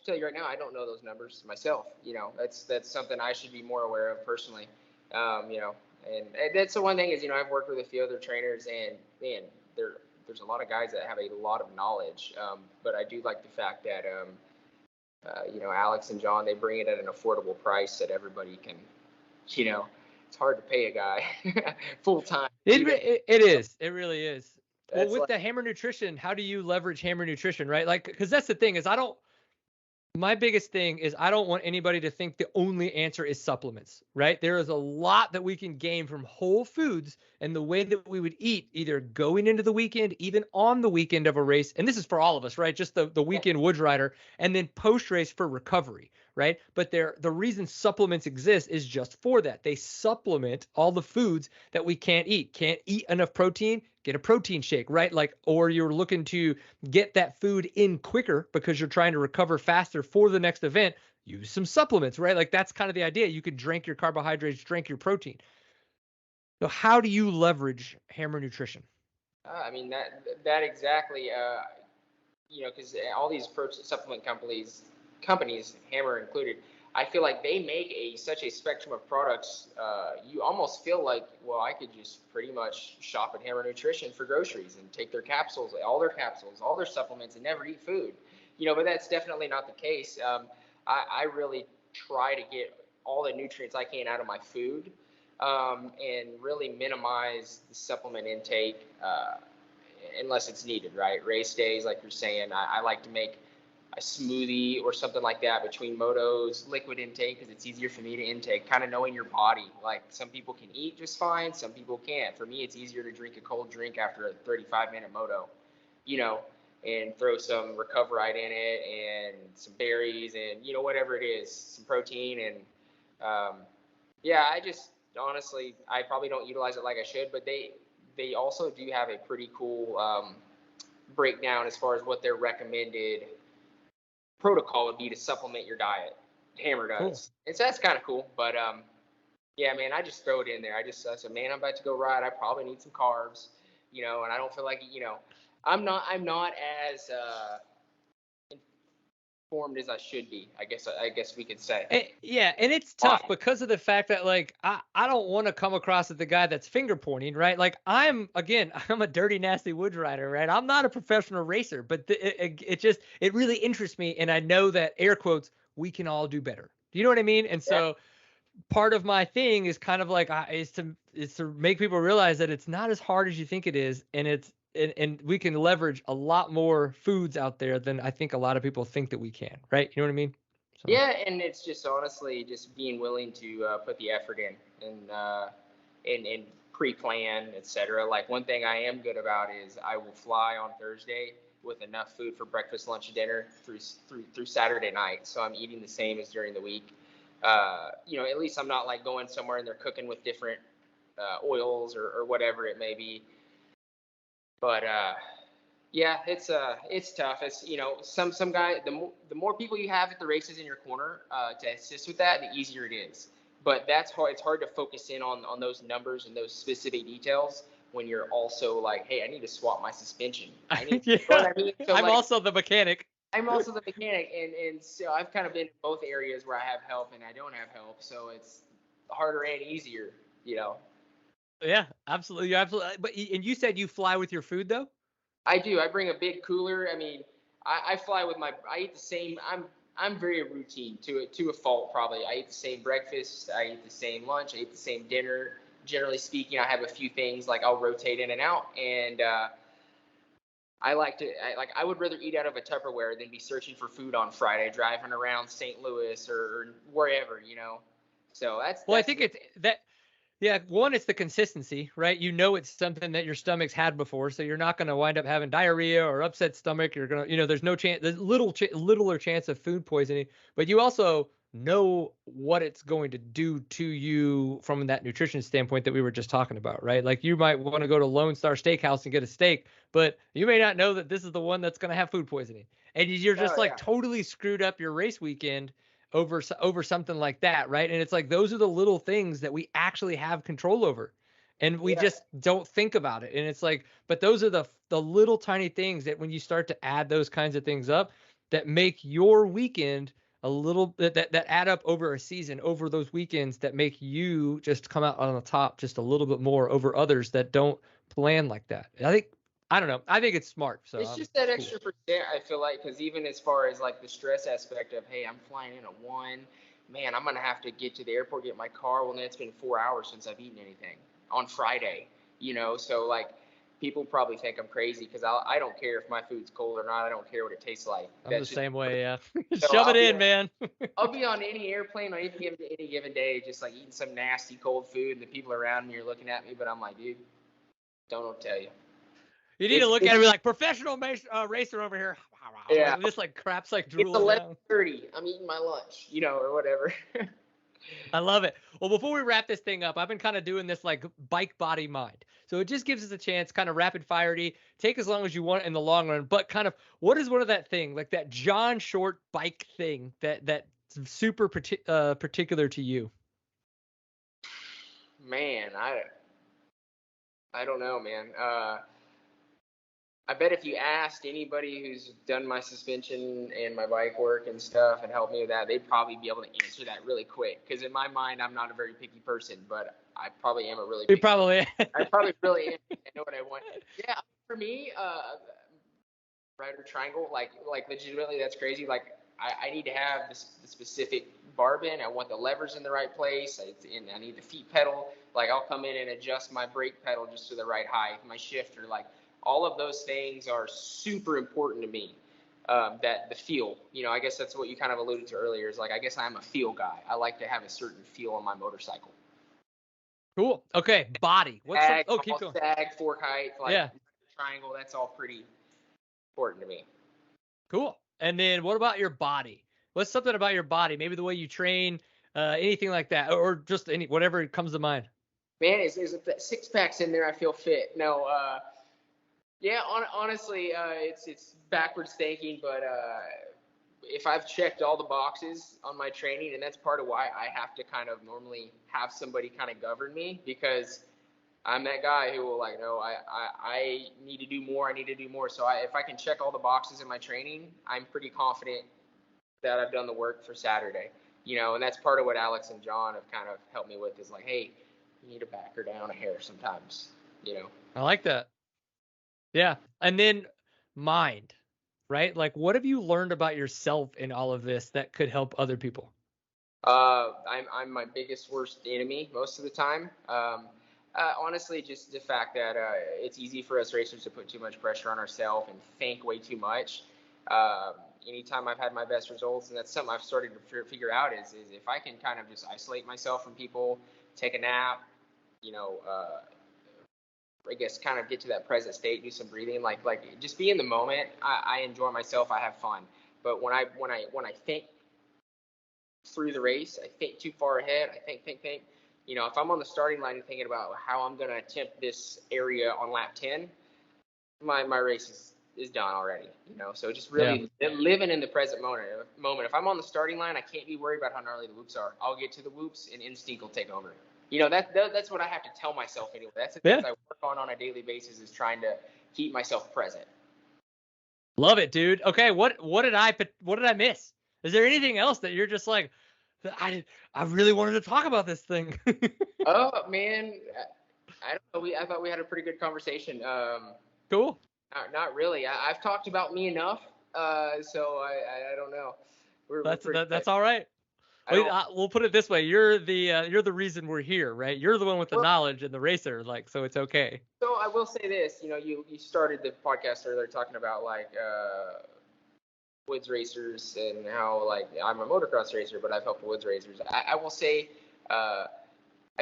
tell you right now, I don't know those numbers myself. You know, that's something I should be more aware of personally. You know, and that's the one thing is, you know, I've worked with a few other trainers, and man, there's a lot of guys that have a lot of knowledge. But I do like the fact that you know, Alex and John, they bring it at an affordable price that everybody can, you know, it's hard to pay a guy full time. It is. It really is. Well, with the Hammer Nutrition, how do you leverage Hammer Nutrition, right? Like, because that's the thing is My biggest thing is I don't want anybody to think the only answer is supplements, right? There is a lot that we can gain from whole foods and the way that we would eat, either going into the weekend, even on the weekend of a race. And this is for all of us, right? Just the weekend woods rider, and then post race for recovery, right? But the reason supplements exist is just for that. They supplement all the foods that we can't eat. Can't eat enough protein, get a protein shake, right? Like, or you're looking to get that food in quicker because you're trying to recover faster for the next event, use some supplements, right? Like that's kind of the idea. You could drink your carbohydrates, drink your protein. So how do you leverage Hammer Nutrition? I mean that exactly. Because all these supplement companies, Hammer included, I feel like they make such a spectrum of products. You almost feel like, well, I could just pretty much shop at Hammer Nutrition for groceries and take their capsules, all their supplements, and never eat food. But that's definitely not the case. I really try to get all the nutrients I can out of my food, and really minimize the supplement intake. Unless it's needed, right? Race days, like you're saying, I like to make a smoothie or something like that between motos, liquid intake, because it's easier for me to intake, kind of knowing your body. Like some people can eat just fine, some people can't. For me, it's easier to drink a cold drink after a 35-minute moto, you know, and throw some Recoverite in it and some berries and, whatever it is, some protein. And yeah, I just honestly, I probably don't utilize it like I should, but they also do have a pretty cool breakdown as far as what their recommended protocol would be to supplement your diet. Hammer does. Cool. And so that's kind of cool. But yeah, man, I just throw it in there. I said, man, I'm about to go ride. I probably need some carbs, and I don't feel like, I'm not as informed as I should be. I guess we could say. And it's tough because of the fact that like I don't want to come across as the guy that's finger pointing, right? Like I'm a dirty nasty woods rider, right? I'm not a professional racer, but it really interests me, and I know that air quotes we can all do better. Do you know what I mean? And so part of my thing is kind of like is to make people realize that it's not as hard as you think it is, and we can leverage a lot more foods out there than I think a lot of people think that we can, right? You know what I mean? So. Yeah, and it's just honestly just being willing to put the effort in and pre-plan, etc. Like one thing I am good about is I will fly on Thursday with enough food for breakfast, lunch, and dinner through Saturday night, so I'm eating the same as during the week. At least I'm not like going somewhere and they're cooking with different oils or whatever it may be. But yeah, it's tough. It's some guy. The more people you have at the races in your corner to assist with that, the easier it is. But that's hard. It's hard to focus in on those numbers and those specific details when you're also like, hey, I need to swap my suspension. I need. Yeah. You know what I mean? So, I'm also the mechanic. I'm also the mechanic, and so I've kind of been in both areas where I have help and I don't have help. So it's harder and easier. Yeah, absolutely. You're absolutely. But and you said you fly with your food though? I do. I bring a big cooler. I mean, I fly with I eat the same. I'm very routine to a fault probably. I eat the same breakfast. I eat the same lunch. I eat the same dinner. Generally speaking, I have a few things like I'll rotate in and out, and I would rather eat out of a Tupperware than be searching for food on Friday, driving around St. Louis or wherever. So that's I think it's that. Yeah, one, it's the consistency, right? It's something that your stomach's had before, so you're not going to wind up having diarrhea or upset stomach. You're going to, there's no chance, there's littler chance of food poisoning, but you also know what it's going to do to you from that nutrition standpoint that we were just talking about, right? Like you might want to go to Lone Star Steakhouse and get a steak, but you may not know that this is the one that's going to have food poisoning, and you're just totally screwed up your race weekend over something like that, right? And it's like those are the little things that we actually have control over, and we just don't think about it. And it's like, but those are the little tiny things that when you start to add those kinds of things up, that make your weekend a little that add up over a season, over those weekends, that make you just come out on the top just a little bit more over others that don't plan like that. I don't know. I think it's smart. So it's just that extra percent, I feel like, because even as far as like the stress aspect of, hey, I'm flying in at 1, man, I'm going to have to get to the airport, get my car. Well, then it's been 4 hours since I've eaten anything on Friday, so like people probably think I'm crazy because I don't care if my food's cold or not. I don't care what it tastes like. I'm the same way, yeah. So Shove it in, man. I'll be on any airplane on any given day, just like eating some nasty cold food, and the people around me are looking at me, but I'm like, dude, don't tell you. You need to look at it and be like, professional racer over here. Yeah. This like crap's like It's drooling down. 11:30. I'm eating my lunch, or whatever. I love it. Well, before we wrap this thing up, I've been kind of doing this like bike, body, mind. So it just gives us a chance, kind of rapid fire-y, take as long as you want in the long run. But kind of, what is one of that thing, like that John Short bike thing that's super particular to you? Man, I don't know, man. I bet if you asked anybody who's done my suspension and my bike work and stuff and helped me with that, they'd probably be able to answer that really quick. Because in my mind, I'm not a very picky person, but I probably am a really picky person. I probably really am. I know what I want. Yeah, for me, rider triangle, like legitimately, that's crazy. Like I need to have the specific barb in. I want the levers in the right place. I need the feet pedal. Like I'll come in and adjust my brake pedal just to the right height, my shifter, like. All of those things are super important to me. That the feel, I guess that's what you kind of alluded to earlier is like, I guess I'm a feel guy. I like to have a certain feel on my motorcycle. Cool. Okay. Body. Keep going. Sag, fork height, triangle. That's all pretty important to me. Cool. And then what about your body? What's something about your body? Maybe the way you train, anything like that, or just whatever comes to mind. Man, if that six pack's in there, I feel fit. No, yeah, honestly, it's backwards thinking, but if I've checked all the boxes on my training, and that's part of why I have to kind of normally have somebody kind of govern me, because I'm that guy who will like, no, I need to do more. I need to do more. So if I can check all the boxes in my training, I'm pretty confident that I've done the work for Saturday, and that's part of what Alex and John have kind of helped me with is like, hey, you need to back her down a hair sometimes, I like that. Yeah. And then mind, right? Like, what have you learned about yourself in all of this that could help other people? I'm my biggest worst enemy most of the time. Honestly, just the fact that it's easy for us racers to put too much pressure on ourselves and think way too much. Anytime I've had my best results, and that's something I've started to figure out is if I can kind of just isolate myself from people, take a nap, I guess kind of get to that present state, do some breathing, like just be in the moment. I enjoy myself. I have fun. But when I think through the race, I think too far ahead. I think. If I'm on the starting line and thinking about how I'm going to attempt this area on lap 10, my race is done already. So just really living in the present moment. If I'm on the starting line, I can't be worried about how gnarly the whoops are. I'll get to the whoops and instinct will take over. That's what I have to tell myself anyway. That's the things I work on a daily basis is trying to keep myself present. Love it, dude. Okay, what did I miss? Is there anything else that you're just like, I really wanted to talk about this thing? Oh man, I don't know. I thought we had a pretty good conversation. Cool. Not really. I've talked about me enough, so I don't know. That's all right. We'll put it this way: you're the reason we're here, right? You're the one with the knowledge and the racer, so it's okay. So I will say this: you started the podcast earlier talking about woods racers and how I'm a motocross racer, but I've helped woods racers. I will say, I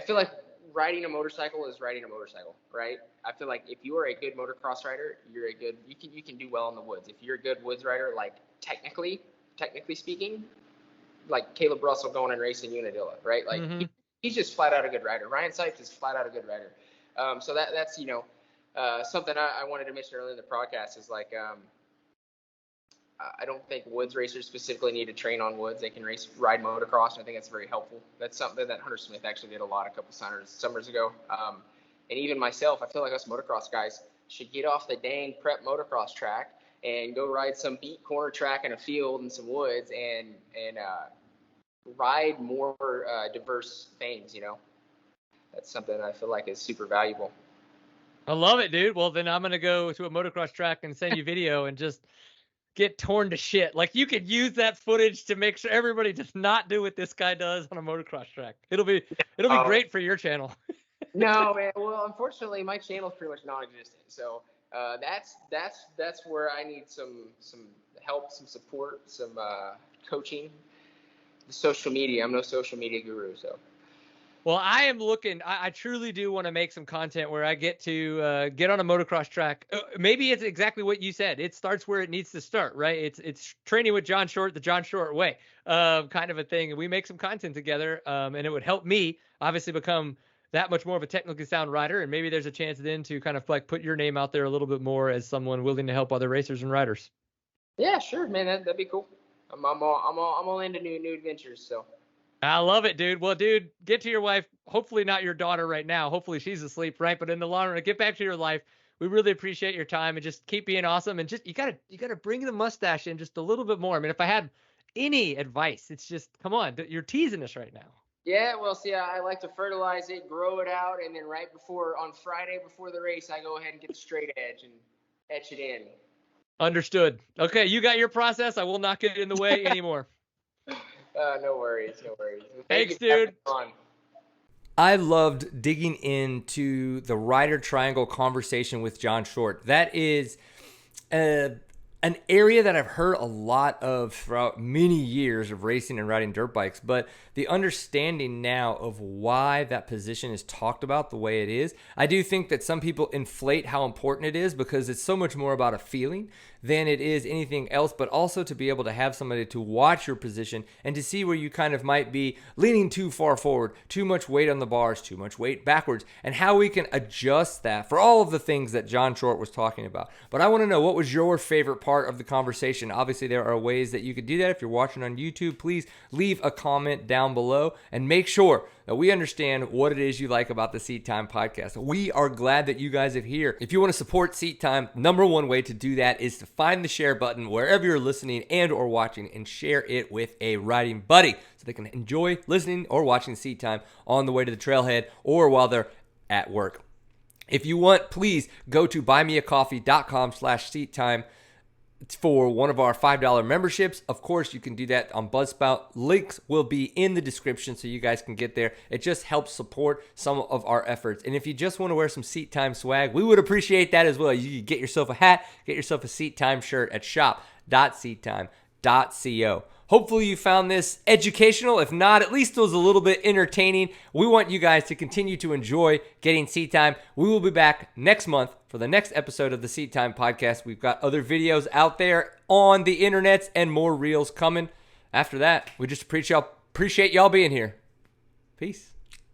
feel like riding a motorcycle is riding a motorcycle, right? I feel like if you are a good motocross rider, you can do well in the woods. If you're a good woods rider, technically speaking. Like Caleb Russell going and racing Unadilla, right? He's just flat out a good rider. Ryan Sipes is flat out a good rider. So that's something I wanted to mention earlier in the podcast is I don't think woods racers specifically need to train on woods. They can ride motocross, and I think that's very helpful. That's something that Hunter Smith actually did a lot a couple summers ago. And even myself, I feel like us motocross guys should get off the dang prep motocross track and go ride some beat corner track in a field and some woods and ride more diverse things, That's something I feel like is super valuable. I love it, dude. Well, then I'm going to go to a motocross track and send you video and just get torn to shit. Like, you could use that footage to make sure everybody does not do what this guy does on a motocross track. It'll be great for your channel. No, man. Well, unfortunately, my channel's pretty much non-existent. So that's where I need some help, some support, some coaching. The social media. I'm no social media guru, so. Well, I am looking. I truly do want to make some content where I get to get on a motocross track. Maybe it's exactly what you said. It starts where it needs to start, right? It's training with John Short, the John Short way, kind of a thing. And we make some content together, and it would help me obviously become that much more of a technically sound rider. And maybe there's a chance then to kind of like put your name out there a little bit more as someone willing to help other racers and riders. Yeah, sure, man. That'd be cool. I'm all into new adventures. So. I love it, dude. Well, dude, get to your wife. Hopefully not your daughter right now. Hopefully she's asleep, right? But in the long run, get back to your life. We really appreciate your time and just keep being awesome. And just you gotta bring the mustache in just a little bit more. I mean, if I had any advice, it's just come on, you're teasing us right now. Yeah, well, see, I like to fertilize it, grow it out, and then on Friday before the race, I go ahead and get the straight edge and etch it in. Understood. Okay, you got your process. I will not get in the way anymore. No worries. Thanks, dude. I loved digging into the rider triangle conversation with John Short. That is an area that I've heard a lot of throughout many years of racing and riding dirt bikes, but the understanding now of why that position is talked about the way it is, I do think that some people inflate how important it is because it's so much more about a feeling than it is anything else, but also to be able to have somebody to watch your position and to see where you kind of might be leaning too far forward, too much weight on the bars, too much weight backwards, and how we can adjust that for all of the things that John Short was talking about. But I want to know, what was your favorite part of the conversation? Obviously, there are ways that you could do that. If you're watching on YouTube, please leave a comment down below and make sure that we understand what it is you like about the Seat Time podcast. We are glad that you guys are here. If you want to support Seat Time, number one way to do that is to find the share button wherever you're listening and or watching and share it with a riding buddy so they can enjoy listening or watching Seat Time on the way to the trailhead or while they're at work. If you want, please go to buymeacoffee.com/seattime for one of our $5 memberships. Of course, you can do that on Buzzsprout. Links will be in the description so you guys can get there. It just helps support some of our efforts. And if you just want to wear some Seat Time swag, we would appreciate that as well. You can get yourself a hat, get yourself a Seat Time shirt at shop.seattime.co. Hopefully you found this educational. If not, at least it was a little bit entertaining. We want you guys to continue to enjoy getting Seat Time. We will be back next month for the next episode of the Seat Time podcast. We've got other videos out there on the internets and more reels coming. After that, we just appreciate y'all being here. Peace.